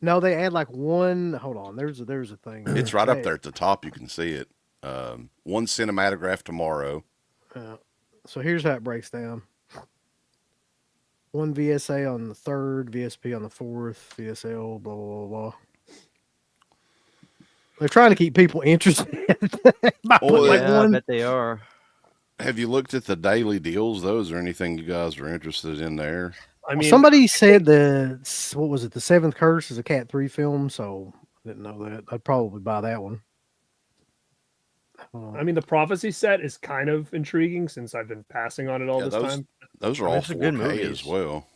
No, they add like one. Hold on, there's a thing. It's right up there at the top. You can see it. One cinematograph tomorrow. So here's how it breaks down. One VSA on the 3rd, VSP on the 4th, VSL, blah, blah, blah, blah. They're trying to keep people interested. I bet they are. Have you looked at the daily deals, though? Is there anything you guys are interested in there? I mean, somebody said the 7th Curse is a Cat 3 film, so I didn't know that. I'd probably buy that one. I mean, the Prophecy set is kind of intriguing since I've been passing on it all this time. Those are all 4K as well.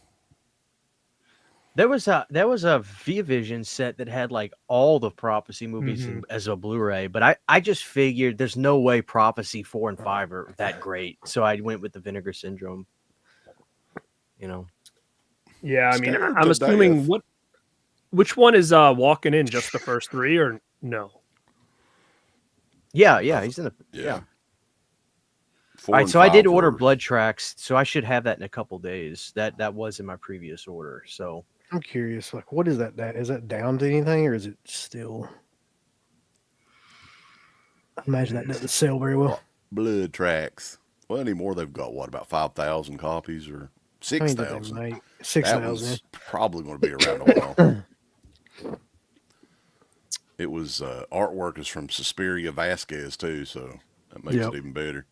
There was a Viavision set that had like all the Prophecy movies Mhm. as a Blu-ray, but I just figured there's no way Prophecy 4 and 5 are that great, so I went with the Vinegar Syndrome. You know. Yeah, I mean, Scared I'm to assuming death. which one is walking in? Just the first three, or no? Yeah, he's in the Yeah. All right, so I did order Blood Tracks, so I should have that in a couple days. That was in my previous order, so. I'm curious, like, what is that? Is that down to anything, or is it still? I imagine that doesn't sell very well. Blood Tracks. Well, anymore they've got what, about 5,000 copies or 6,000? 6,000. That one's probably going to be around a while. It was artwork is from Suspiria Vasquez too, so that makes it even better.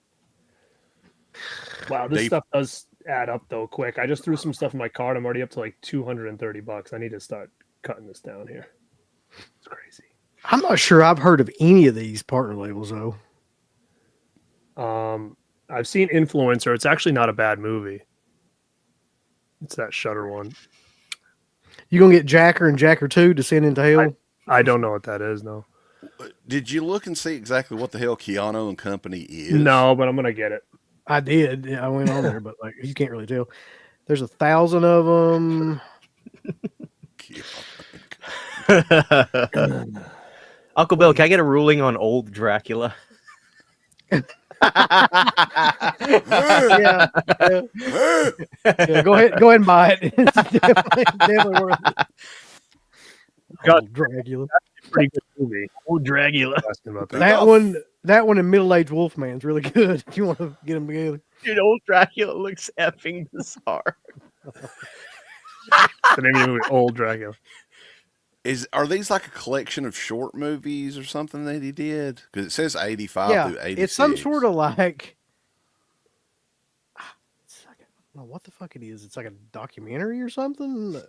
Wow, this stuff does add up though quick. I just threw some stuff in my cart. I'm already up to like $230. I need to start cutting this down here. It's crazy. I'm not sure I've heard of any of these partner labels though. I've seen Influencer. It's actually not a bad movie. It's that Shudder one. You gonna get Jacker and Jacker 2 Descend into Hell? I don't know what that is. No. Did you look and see exactly what the hell Keanu and Company is? No, but I'm gonna get it. I did. Yeah, I went on there, but like you can't really tell. There's 1,000 of them. Uncle Bill, can I get a ruling on old Dracula? Yeah. Go ahead and buy it. It's definitely worth it. Old Dracula. That's a pretty good movie. Old Dracula. That one and Middle Aged Wolfman's really good. If you want to get them together. Dude, old Dracula looks effing bizarre. The name of the movie, Old Dracula. Are these like a collection of short movies or something that he did? Because it says 85 through 86. It's some sort of like, I don't know what the fuck it is. It's like a documentary or something.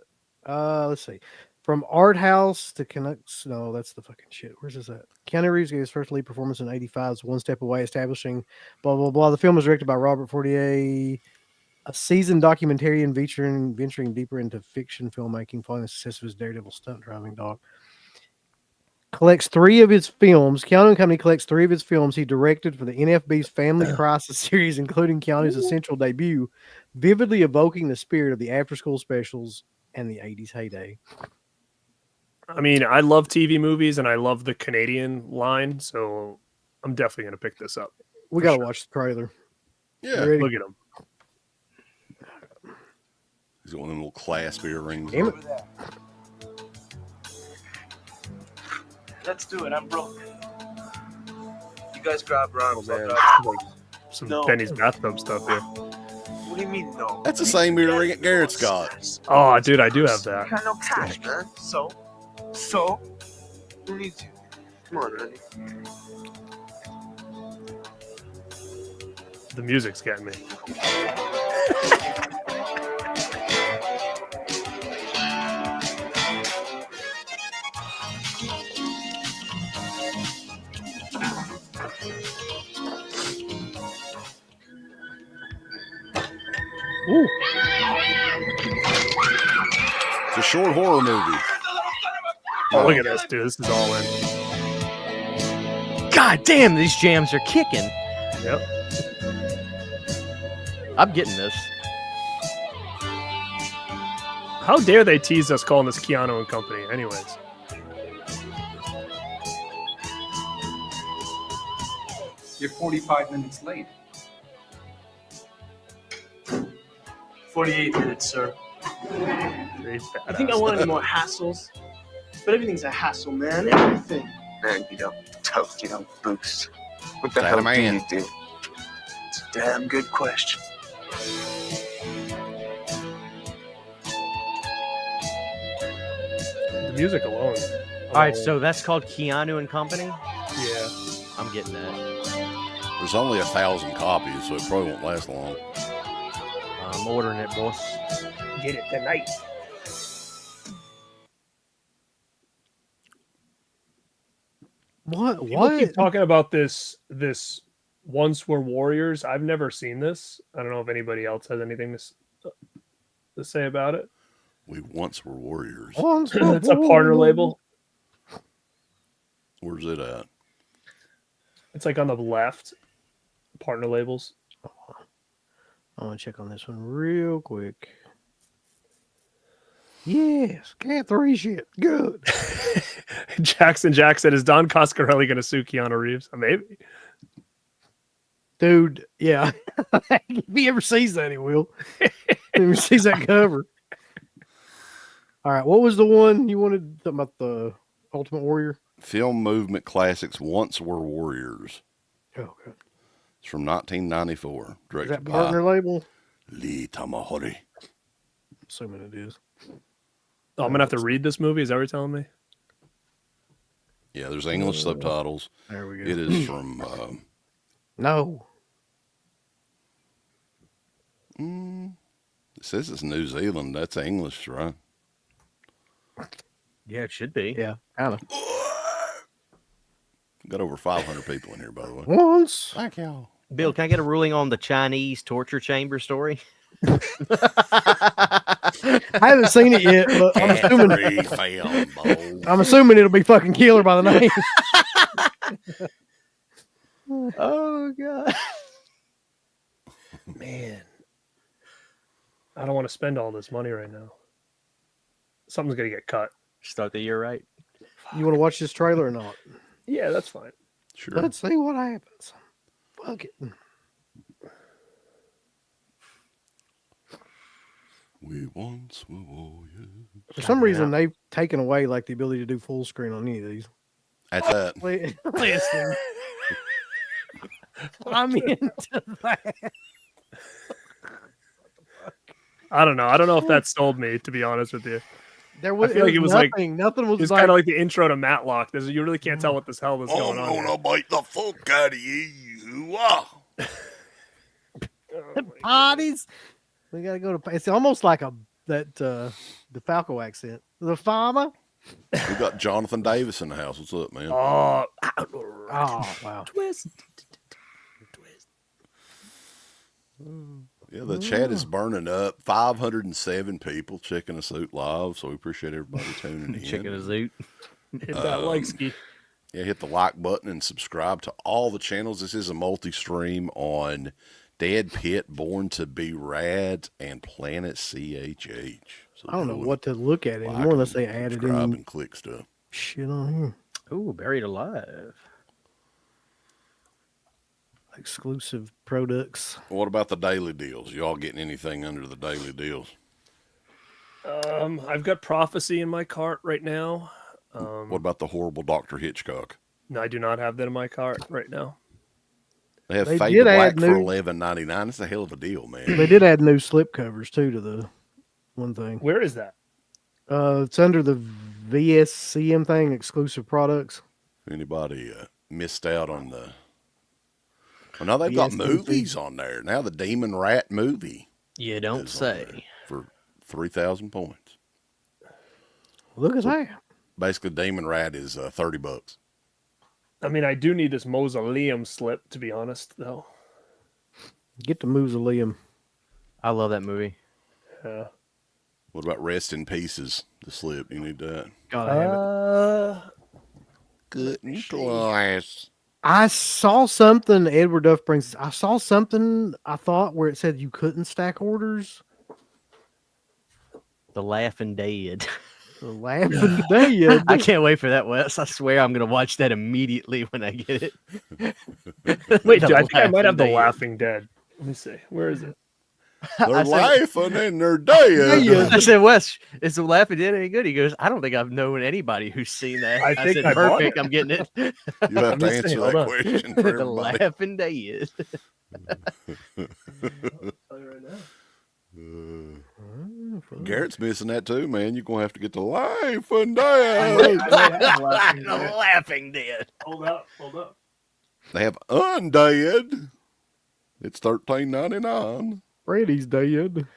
Let's see. From Art House to Canucks. No, that's the fucking shit. Where's this at? Keanu Reeves gave his first lead performance in 85's One Step Away, establishing blah, blah, blah. The film was directed by Robert Fortier, a seasoned documentarian venturing deeper into fiction filmmaking following the success of his Daredevil stunt driving dog. Collects 3 of his films. Keanu and Company collects 3 of his films he directed for the NFB's Family Crisis series, including Keanu's essential debut, vividly evoking the spirit of the after-school specials and the 80s heyday. I mean, I love TV movies and I love the Canadian line, so I'm definitely going to pick this up. We got to watch the trailer. Yeah. Look at him. He's got one of them little clasp earrings. Damn it. Let's do it. I'm broke. You guys grab Ronald. Man, like some Benny's bathtub stuff here. What do you mean, no? That's the same earring that Garrett's got. Oh, dude, I do have that. You got no cash, man. So, who needs you? Come on, honey. The music's getting me. Ooh. It's a short horror movie. Oh, look at this, dude. This is all in. God damn, these jams are kicking. Yep. I'm getting this. How dare they tease us calling this Keanu and Company, anyways? You're 45 minutes late. 48 minutes, sir. I think I want any more hassles, but everything's a hassle, man. Everything. Man, you don't toast, you don't boost. What the That hell a man. do you do? It's a damn good question. The music alone. All right, so that's called Keanu and Company. Yeah. I'm getting that. There's only 1,000 copies, so it probably won't last long. I'm ordering it, boss. Get it tonight. What? People keep talking about this Once Were Warriors. I've never seen this. I don't know if anybody else has anything to say about it. We once were warriors. It's a partner label. Where's it at? It's like on the left. Partner labels. I want to check on this one real quick. Yes, Cat 3 shit. Good. Jackson Jack said, is Don Coscarelli going to sue Keanu Reeves? Maybe. Dude, yeah. If he ever sees that, he will. If he ever sees that cover. All right, what was the one you wanted about the Ultimate Warrior? Film Movement Classics Once Were Warriors. Oh, okay. It's from 1994. Is Directed that partner by label? Lee Tamahori. Assuming it is. Oh, I'm going to have to read this movie. Is that what you're telling me? Yeah, there's English subtitles. There we go. It is from... No. It says it's New Zealand. That's English, right? Yeah, it should be. Yeah, kind of. Got over 500 people in here, by the way. Once. Thank y'all. Bill, can I get a ruling on the Chinese torture chamber story? I haven't seen it yet, but I'm assuming it'll be fucking killer by the name. Oh, God. Man. I don't want to spend all this money right now. Something's going to get cut. Start the year right. You want to watch this trailer or not? Yeah, that's fine. Sure. Let's see what happens. Fuck it. We once were warriors. For some reason, they've taken away like the ability to do full screen on any of these. That's that. Listen. I'm into that. I don't know. I don't know if that sold me, to be honest with you. There was, I feel like it was nothing. Nothing was It's like, kind of like the intro to Matlock. You really can't tell what the hell is going on. I'm gonna bite the fuck out of you. Parties. We gotta go to. It's almost like the Falco accent. The farmer. We got Jonathan Davis in the house. What's up, man? Oh, wow. Twist. Yeah, the chat is burning up. 507 people checking us out live, so we appreciate everybody tuning in. Checking us out. Hit that like ski. Yeah, hit the like button and subscribe to all the channels. This is a multi-stream on Deadpit, Born to Be Rad, and Planet CHH. So I don't know what to look at anymore unless they added subscribe in and click stuff. shit on here. Ooh, Buried Alive. Exclusive products. What about the daily deals? Y'all getting anything under the daily deals? I've got Prophecy in my cart right now. What about the horrible Dr. Hitchcock? No, I do not have that in my cart right now. They have They Fade did to add Black for new- $11.99. It's a hell of a deal, man. They did add new slip covers too to the one thing. Where is that? It's under the VSCM thing, exclusive products. Anybody missed out on the... Well, now they've got movies on there. Now the Demon Rat movie. You don't is on say. there for 3,000 points. Look at that. Basically, Demon Rat is $30. I mean, I do need this Mausoleum slip, to be honest, though. Get the Mausoleum. I love that movie. Yeah. What about Rest in Pieces? The slip. You need that. Gotta have it. Good glass. I saw something. Edward Duff brings. I saw something. I thought where it said you couldn't stack orders. The Laughing Dead. The Laughing Dead. I can't wait for that, Wes. I swear I'm going to watch that immediately when I get it. Wait, The dude, I think I might have The Laughing Dead. Laughing Dead. Let me see. Where is it? They're laughing and they're dead. I said, Wes, is The Laughing Dead any good? He goes, I don't think I've known anybody who's seen that. I I think said, I bought perfect. it. I'm getting it. You have to me see, answer hold that on. question for The everybody. Laughing Dead. Garrett's missing that too, man. You're going to have to get the Laughing Dead. The Laughing Dead. Hold up. They have Undead. It's $13.99. Freddy's dead.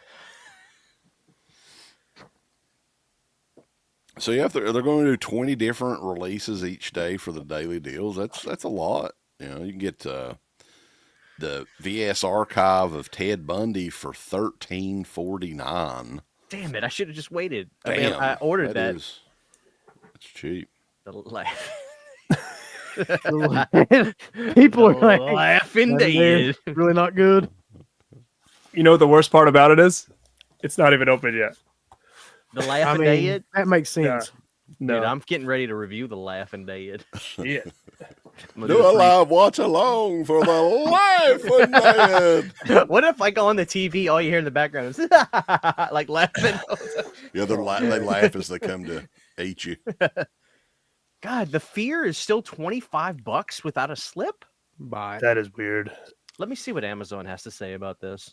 So yeah, if they're going to do 20 different releases each day for the daily deals, that's a lot. You know, you can get the VS archive of Ted Bundy for $13.49. Damn it! I should have just waited. Damn, I ordered that. It's cheap. The laugh. People are like laughing dead. Really not good. You know what the worst part about it is? It's not even open yet. The laughing dead. That makes sense. No, Dude, I'm getting ready to review the laughing dead. Shit. Do a live watch along for the laughing dead. What if, like, on the TV, all you hear in the background is like laughing? Yeah, they laugh as they come to eat you. God, the fear is still $25 without a slip. Bye. That is weird. Let me see what Amazon has to say about this.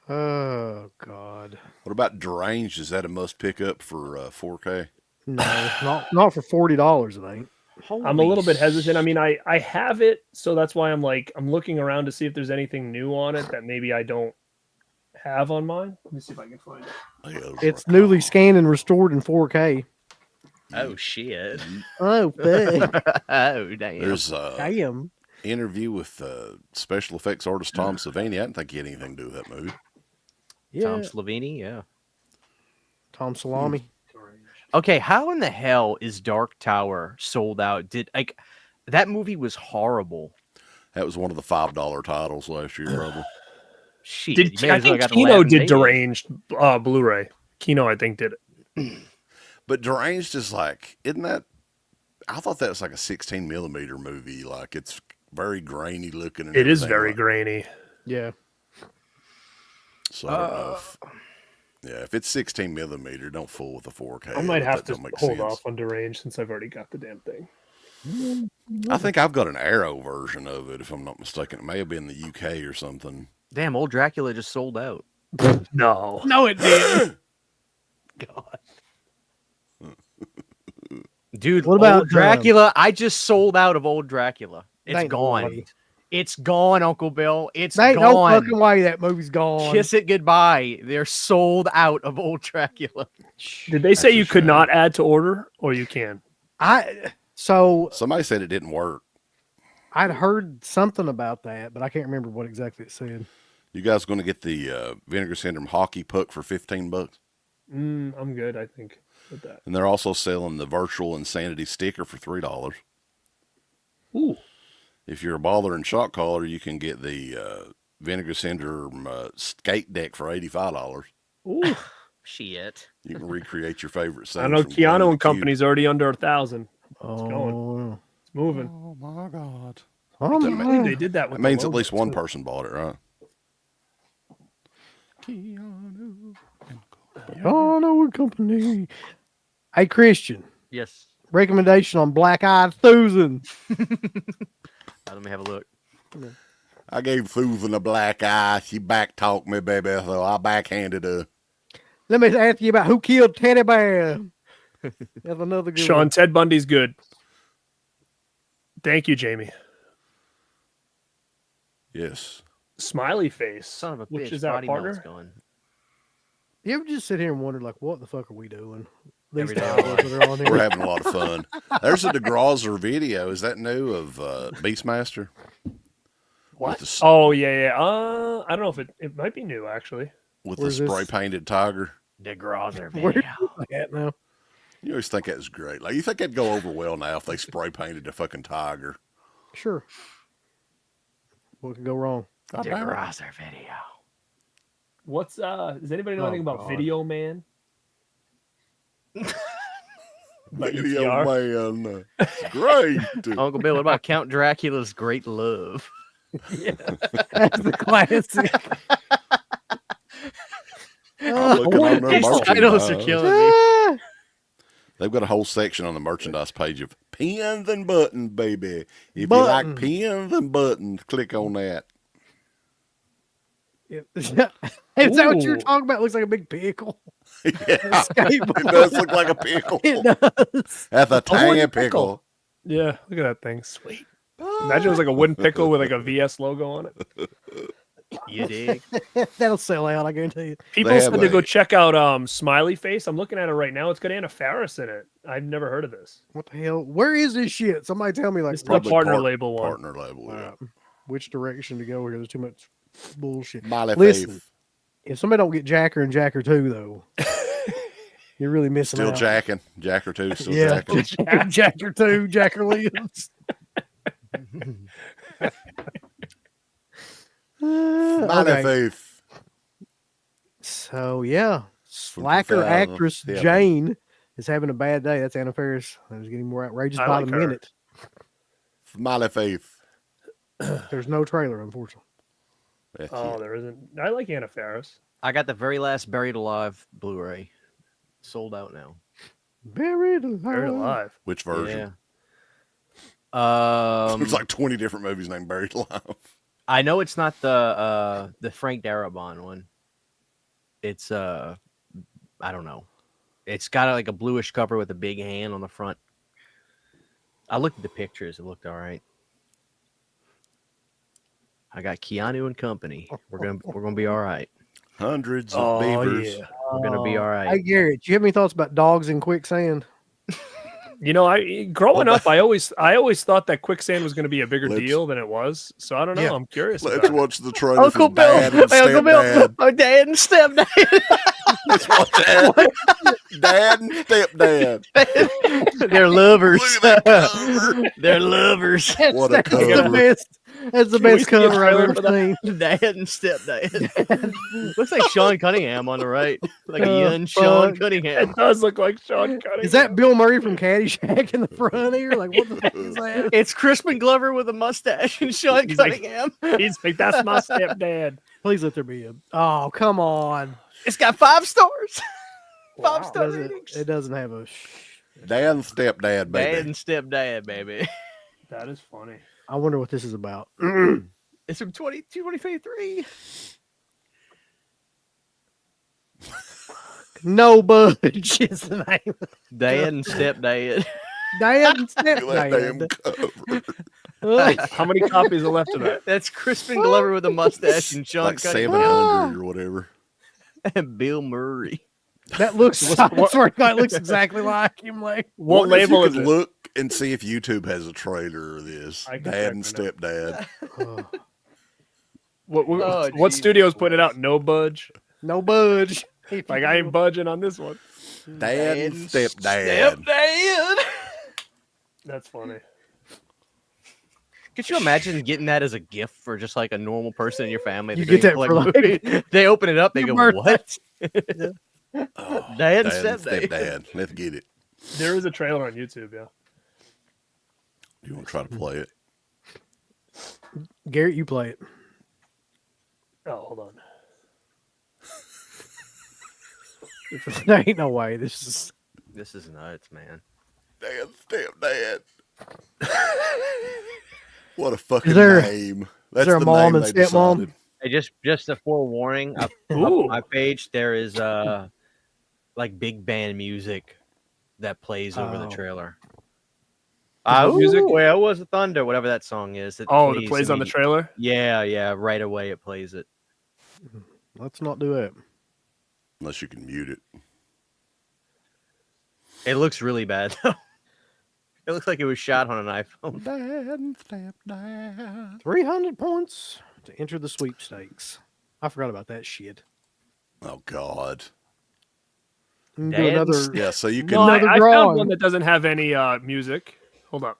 Oh God. What about Deranged? Is that a must pick up for 4K? No, not for $40. It ain't. I'm a little bit hesitant. I mean, I have it, so that's why I'm looking around to see if there's anything new on it that maybe I don't have on mine. Let me see if I can find it. It's newly scanned and restored in 4K. Oh shit! Oh, fuck. Oh damn! There's Damn. interview with special effects artist Tom Savini. I didn't think he had anything to do with that movie. Yeah. Tom Savini, yeah. Tom Salami. Okay, how in the hell is Dark Tower sold out? That movie was horrible. That was one of the $5 titles last year, probably. Shit, I think Kino did Deranged Blu-ray. Kino, I think, did it. But Deranged is like, isn't that? I thought that was like a 16mm movie. Like it's very grainy looking. And it is everything. very grainy. Yeah. So I don't know. If it's 16mm, don't fool with the 4K. I might have to make hold sense. off on Deranged since I've already got the damn thing. I think I've got an Arrow version of it, if I'm not mistaken. It may have been the UK or something. Damn, old Dracula just sold out. No, it didn't. God. Dude, what about old Dracula? I just sold out of old Dracula. It's Ain't no gone. way. It's gone, Uncle Bill. It's There ain't gone. no fucking way that movie's gone. Kiss it goodbye. They're sold out of old Dracula. Did they say you could not add to order, or you can? Somebody said it didn't work. I'd heard something about that, but I can't remember what exactly it said. You guys going to get the Vinegar Syndrome hockey puck for $15? I'm good, I think, with that. And they're also selling the Virtual Insanity sticker for $3. Ooh. If you're a baller and shot caller, you can get the Vinegar Syndrome skate deck for $85. Ooh. Shit. You can recreate your favorite scene. I know from Keanu Blue and Company's already under 1,000. It's Oh. going. It's moving. Oh my God. Oh, I believe they did that with That means the at least logo, one too. person bought it, right? Keanu and Company. Hey, Christian. Yes. Recommendation on Black Eyed Susan. Let me have a look. I gave Susan a black eye. She back talked me, baby, so I backhanded her. Let me ask you about who killed Teddy Bear. That's another good Sean, one. Ted Bundy's good. Thank you, Jamie. Yes. Smiley face. Son of a which bitch. is our Body melt's partner. going. You ever just sit here and wonder, like, what the fuck are we doing? These Every day. titles that are on here. We're having a lot of fun. There's a DeGrauser video. Is that new of Beastmaster? What? With the, Oh yeah. I don't know if it might be new actually. with Where's the this? spray painted tiger. DeGrauser Where video. is that now? You always think that's great. Like you think that'd go over well now if they spray painted a fucking tiger. Sure. What could go wrong? God damn it. DeGrauser video. What's does anybody know Oh, anything about God. Video Man? About Video UTR? man. Great. Uncle Bill, what about Count Dracula's Great Love? That's the classic. I'm looking on their These titles are merchandise. killing me. They've got a whole section on the merchandise page of pins and buttons, baby. If Button. you like pins and buttons, click on that. Is that what you're Ooh. talking about? It looks like a big pickle. Yeah, Skateboard. it does look like a pickle. It does. That's a A wooden tangy pickle. pickle. Yeah, look at that thing. Sweet. Imagine it was like a wooden pickle with like a VS logo on it. You dig? That'll sell out, I guarantee you. People They said have to go a- check out Smiley Face. I'm looking at it right now. It's got Anna Faris in it. I've never heard of this. What the hell? Where is this shit? Somebody tell me, like, It's the Probably partner label one. Partner label, yeah. which direction to go here. There's too much bullshit. Smiley Listen. face. If somebody don't get Jacker and Jacker 2, though, you're really missing Still out. jacking. Jacker 2, still Yeah, jacking. Jacker 2, Jacker Williams. Smiley face. So, yeah. Slacker 25, actress yeah. Jane is having a bad day. That's Anna Faris. It was getting more outrageous I by like the her. minute. Smiley face. There's no trailer, unfortunately. That's Oh, it. there isn't. I like Anna Faris. I got the very last Buried Alive Blu-ray. Sold out now. Buried alive. Buried Alive. Which version? Yeah. There's like 20 different movies named Buried Alive. I know it's not the Frank Darabont one. It's I don't know. It's got like a bluish cover with a big hand on the front. I looked at the pictures. It looked all right. I got Keanu and company. We're gonna be all right. Hundreds of beavers. Yeah. We're gonna be all right. Hey, Garrett, do you have any thoughts about dogs in quicksand? You know, growing up, I always thought that quicksand was going to be a bigger deal than it was. So I don't know. Yeah. I'm curious. Let's about it. watch the trailer Uncle for Bill. Dad and Hey, Uncle Bill. Stepdad. My dad and stepdad. Let's watch that. Dad and Stepdad. They're lovers. Look at that cover. They're lovers. What a That's the cover. best. That's the Can we best see a cover I've trailer ever for that? seen. Dad and stepdad. Looks like Sean Cunningham on the right. Like a Oh, young Sean fuck. Cunningham. It does look like Sean Cunningham. Is that Bill Murray from Caddyshack in the front here? Like, what the fuck is that? It's Crispin Glover with a mustache and Sean He's like- Cunningham. He's like, that's my stepdad. Please let there be a. Oh, come on. It's got 5 stars. Wow. 5-star Does it, ratings. it doesn't have a. Dad and Stepdad, baby. Dad and stepdad, baby. That is funny. I wonder what this is about. It's from 2023. No budge is the name. Dad and stepdad. Dad and Look at that damn stepdad. cover. How many copies are left of that? That's Crispin Glover with a mustache and Sean Like Cunningham 700 or whatever. and Bill Murray. That looks. I swear to God, it looks exactly like him. Like, What Wonder if label you is could it? look and see if YouTube has a trailer of this. I can Dad check and right Stepdad. oh, What Oh, studio's putting it out? No budge. no budge. Like I ain't budging on this one. Dad and Stepdad. Stepdad. That's funny. Could you imagine getting that as a gift for just like a normal person in your family? You They're get that gonna for collect like- movies. They open it up. They Your go, birthday. "What? Oh, Dad and Dad and Stepdad." Stepdad. Let's get it. There is a trailer on YouTube. Yeah. Do you want to try to play it? Garrett, you play it. Oh, hold on. There ain't no way. This is. This is nuts, man. Dad and Stepdad. What a fucking there- name. That's there a the mom name and they stepmom? decided. Hey, just a forewarning. Up Ooh. my page, there is like big band music that plays over the Oh. trailer. What music? Where was the thunder? Whatever that song is. It Oh, it plays on the trailer. Yeah. Right away, it plays it. Let's not do it. Unless you can mute it. It looks really bad though. It looks like it was shot on an iPhone. Dad and Stepdad. 300 points to enter the sweepstakes. I forgot about that shit. Oh, God. We can do Dad and another. Yeah, so you can. No, Another I drawing. found one that doesn't have any music. Hold up.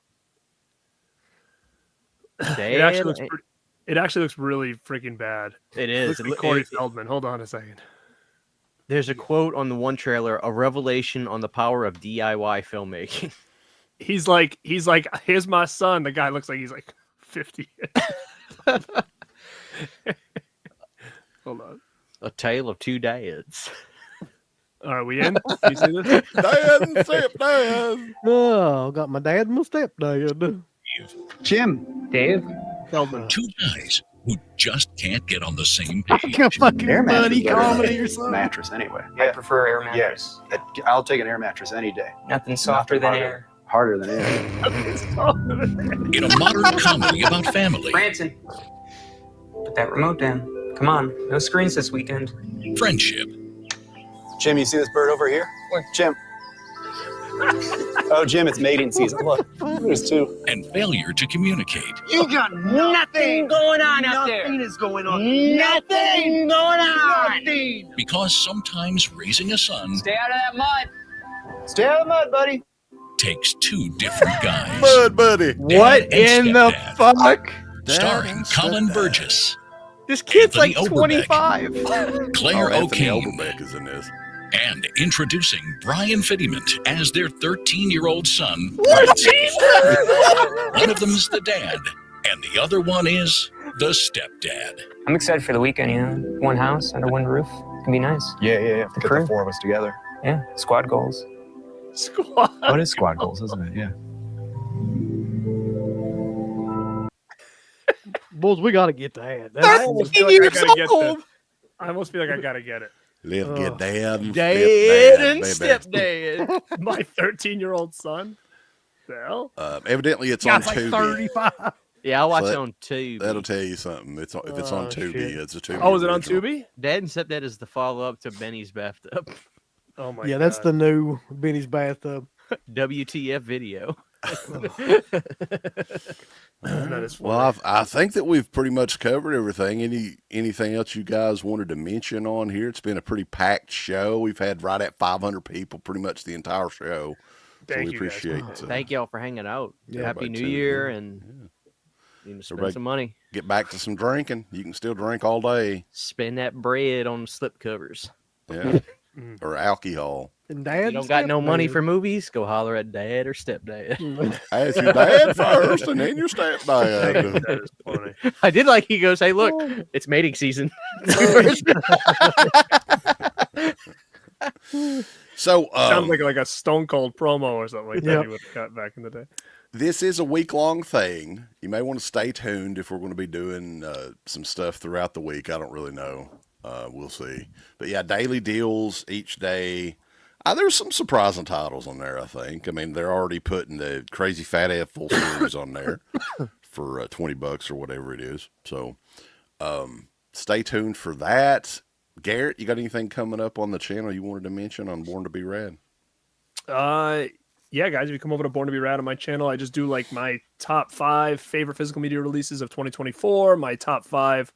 It actually looks. It actually looks really freaking bad. It It is. looks like Corey Feldman. Hold on a second. There's a quote on the one trailer: "A revelation on the power of DIY filmmaking." He's like, here's my son. The guy looks like he's like 50. Hold on. A tale of two dads. All right, we in? You see this? Dad and Stepdad. Oh, got my dad and my stepdad. Jim. Dave. Feldman. Two guys who just can't get on the same Like page. a fucking Air mattress buddy is better than comedy a or something. mattress anyway. I prefer air mattress. Yes. I'll take an air mattress any day. Nothing softer than air. Harder than air. In a modern comedy about family, Branson. Put that remote down. Come on. No screens this weekend. friendship, Jim, you see this bird over here? Where? Jim. Oh, Jim, it's mating season. Look, there's two. And failure to communicate. You got nothing going on out there. Nothing is going on. Nothing going on. Nothing. Because sometimes raising a son Stay out of that mud. Stay out of the mud, buddy. takes two different guys. Mud buddy. What and in the stepdad. fuck? Starring Colin Burgess, This kid's Anthony like Overbeck. 25. Claire Anthony O'Kane, Overbeck is in this. and introducing Brian Fittiment as their 13-year-old son. One of them is the dad, and the other one is the stepdad. I'm excited for the weekend, you know. One house under one roof. It can be nice. Yeah. The Get crew. the four of us together. Yeah, squad goals. Squad. What is squad goals, isn't it? Yeah. Bulls, we got to get that. I almost feel like I gotta get this. I almost feel like I gotta get it. Let's get dad and Dad and stepdad, baby. stepdad. My 13-year-old son. The hell? Evidently, it's on Guy's like Tubi. 35. Yeah, I watch So it on Tubi. That'll tell you something. If it's on Tubi, shit. it's a Tubi. Oh, is it on original. Tubi? Dad and Stepdad is the follow-up to Benny's bathtub. Oh my Yeah, god. that's the new Benny's bathtub. WTF video. That is funny. Well, I think that we've pretty much covered everything. Anything else you guys wanted to mention on here? It's been a pretty packed show. We've had right at 500 people pretty much the entire show. Thank we you, guys. appreciate Thank y'all for hanging out. Yeah, Happy everybody New tuning Year, in. and you know, spend Everybody- some money. Get back to some drinking. You can still drink all day. Spend that bread on slip covers. Yeah. Or alcohol. And Dad, You don't got no money for movies? Go holler at Dad or Stepdad. Ask your dad first and then your stepdad. That is funny. I did like he goes, "Hey, look, it's mating season." So Sounds like a Stone Cold promo or something like that Yep. you would have got back in the day. this is a week-long thing. You may want to stay tuned if we're going to be doing some stuff throughout the week. I don't really know. We'll see. But yeah, daily deals each day. There's some surprising titles on there, I think. I mean, they're already putting the Crazy Fat F full series on there for $20 or whatever it is. So stay tuned for that. Garrett, you got anything coming up on the channel you wanted to mention on Born to Be Rad? Yeah, guys, if you come over to Born to Be Rad on my channel, I just do like my top 5 favorite physical media releases of 2024, my top 5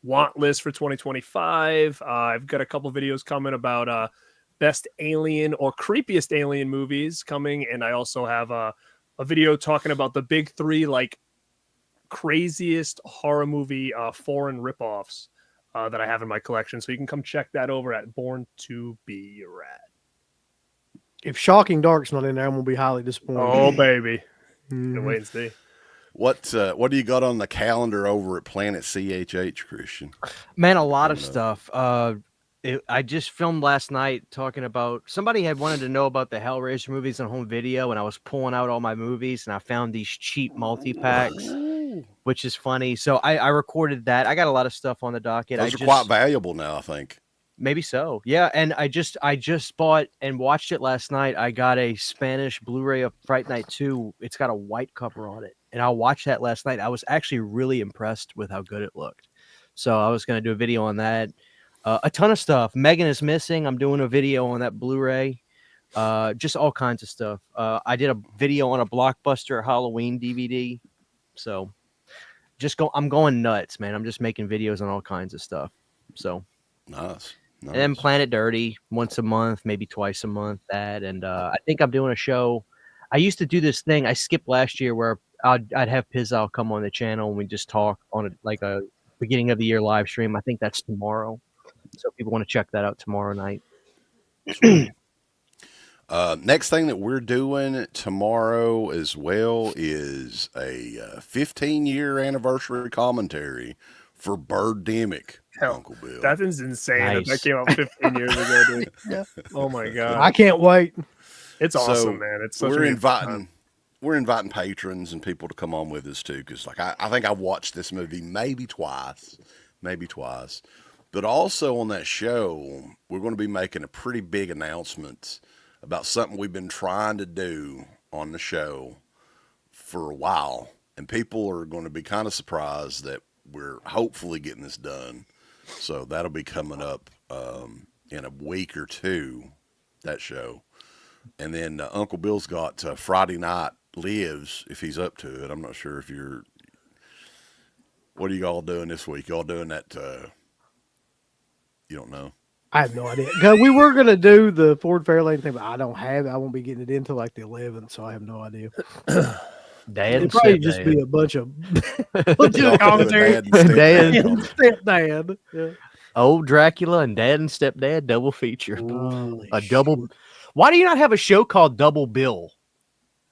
want list for 2025. I've got a couple videos coming about best alien or creepiest alien movies coming, and I also have a video talking about the big 3 like craziest horror movie foreign ripoffs that I have in my collection. So you can come check that over at Born to Be Rad. If Shocking Dark's not in there, I'm gonna be highly disappointed. Oh baby, Mhm. wait and see. What do you got on the calendar over at Planet CHH, Christian? Man, a lot of stuff. I just filmed last night talking about somebody had wanted to know about the Hellraiser movies on home video, and I was pulling out all my movies, and I found these cheap multi-packs, which is funny. So I recorded that. I got a lot of stuff on the docket. Those are quite valuable now, I think. Maybe so. Yeah, and I just bought and watched it last night. I got a Spanish Blu-ray of Fright Night 2. It's got a white cover on it. And I watched that last night. I was actually really impressed with how good it looked. So I was going to do a video on that. A ton of stuff. Megan is Missing. I'm doing a video on that Blu-ray. Just all kinds of stuff. I did a video on a Blockbuster Halloween DVD. So I'm going nuts, man. I'm just making videos on all kinds of stuff. So nice. And then Planet Dirty once a month, maybe twice a month. And I think I'm doing a show. I used to do this thing I skipped last year where I'd have Pizzal come on the channel and we just talk on a beginning of the year live stream. I think that's tomorrow. So if people want to check that out tomorrow night. Next thing that we're doing tomorrow as well is a 15-year anniversary commentary for Birdemic. Uncle Bill. That is insane. Nice. That came out 15 years ago, dude. Yeah. Oh my god. I can't wait. It's awesome, man. It's such we're a inviting patrons and people to come on with us too, because like I think I watched this movie maybe twice, but also on that show we're going to be making a pretty big announcement about something we've been trying to do on the show for a while, and people are going to be kind of surprised that we're hopefully getting this done. So that'll be coming up in a week or two, that show. And then Uncle Bill's got Friday Night Lives if he's up to it. I'm not sure if you're. What are you all doing this week? Y'all doing that? You don't know. I have no idea. 'Cause we were gonna do the Ford Fairlane thing, but I don't have it. I won't be getting it until like the 11th, so I have no idea. Dad It'd and probably just stepdad. be a bunch of Y'all commentary. can do a dad and Stepdad. Yeah. Old Dracula and Dad and Stepdad double feature. Holy A double. Why do you not have a show called Double Bill,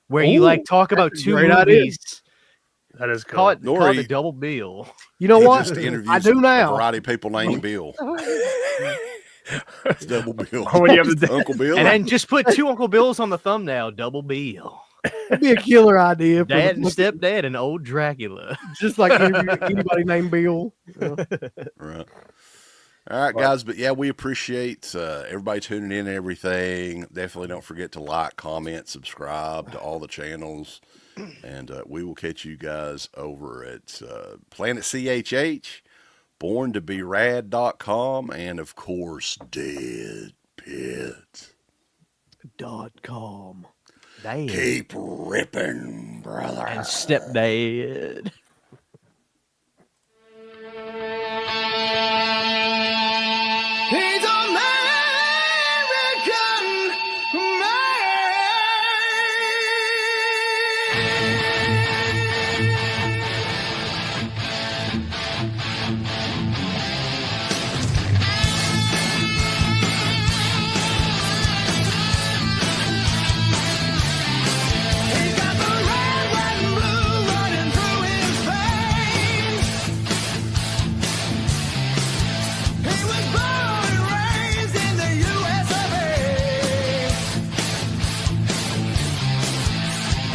where you Ooh, like talk about that's a two great idea. movies? That is good. Call it Nori- the Double Bill. You know He what? just interviews I do a now. variety of people named Bill. It's Double Bill. When you have the Uncle Bill. And then just put two Uncle Bills on the thumbnail. Double Bill. That'd be a killer idea. For Dad and the, Stepdad and Old Dracula. just like anybody named Bill. Yeah. Right. All right, guys. But yeah, we appreciate everybody tuning in and everything. Definitely don't forget to like, comment, subscribe to all the channels. And we will catch you guys over at Planet CHH, BornToBeRad.com, and of course, Deadpit.com. Damn. Keep ripping, brother. And Stepdad. He's American He's got the red, white, and blue running through his veins. He was born and raised in the US of A.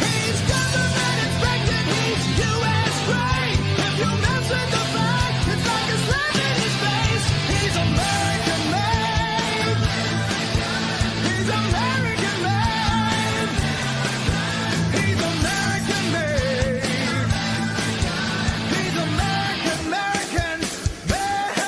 He's government inspected, he's US grade. If you mess with the flag, it's like a slap in his face. He's American made. He's American made. He's American made. He's American, American made.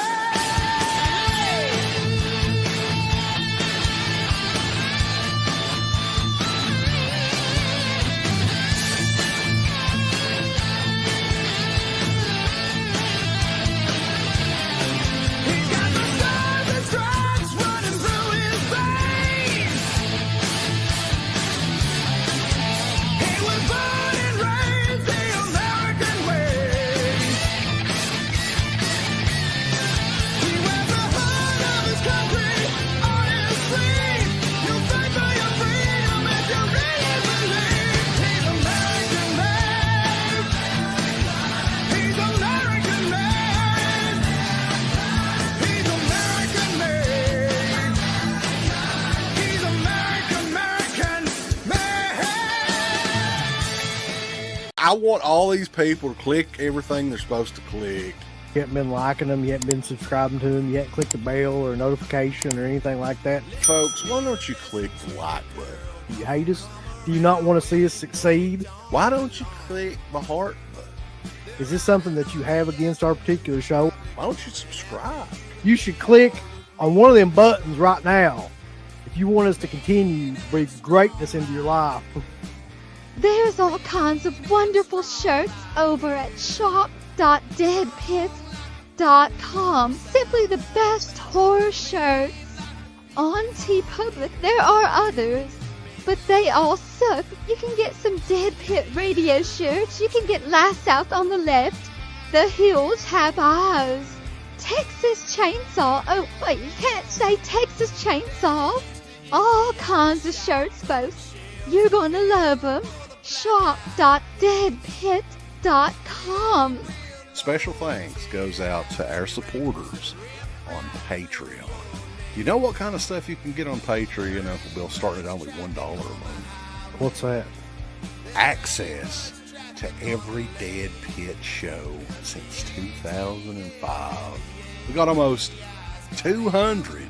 He's got the stars and stripes running through his veins. He was born and raised the American way. He wears the hood of his country on his sleeve. You fight for your freedom if you really believe. He's American made. He's American made. He's American made. He's American, American made. I want all these people to click everything they're supposed to click. You haven't been liking them, you haven't been subscribing to them, you haven't clicked the bell or notification or anything like that. Folks, why don't you click the like button? Do you hate us? Do you not want to see us succeed? Why don't you click the heart button? Is this something that you have against our particular show? Why don't you subscribe? You should click on one of them buttons right now if you want us to continue to breathe greatness into your life. There's all kinds of wonderful shirts over at shop.deadpit.com. Simply the best horror shirts. On TeePublic, there are others, but they all suck. You can get some Dead Pit radio shirts. You can get Last South on the left. The Hills Have Eyes. Texas Chainsaw. Oh, wait, you can't say Texas Chainsaw. All kinds of shirts, folks. You're going to love them. Shop.deadpit.com. Special thanks goes out to our supporters on Patreon. You know what kind of stuff you can get on Patreon, Uncle Bill, starting at only $1 a month? What's that? Access to every Dead Pit show since 2005. We got almost 200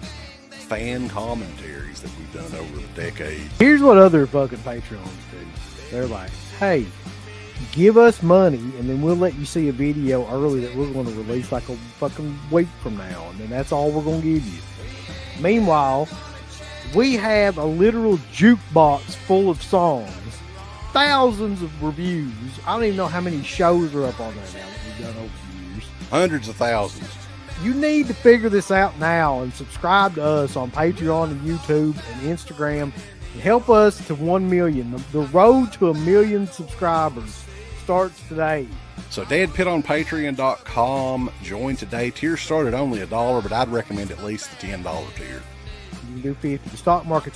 fan commentaries that we've done over the decades. Weird what other fucking Patreons do. They're like, hey, give us money and then we'll let you see a video early that we're going to release like a fucking week from now, and then that's all we're going to give you. Meanwhile, We have a literal jukebox full of songs, thousands of reviews. I don't even know how many shows are up on there now that we've done over the years. Hundreds of thousands. You need to figure this out now and subscribe to us on Patreon and YouTube and Instagram and help us to 1 million. The road to 1 million subscribers starts today. So Deadpit on Patreon.com. Join today. Tiers start at only $1, but I'd recommend at least the $10 tier. You can do 50. The stock market's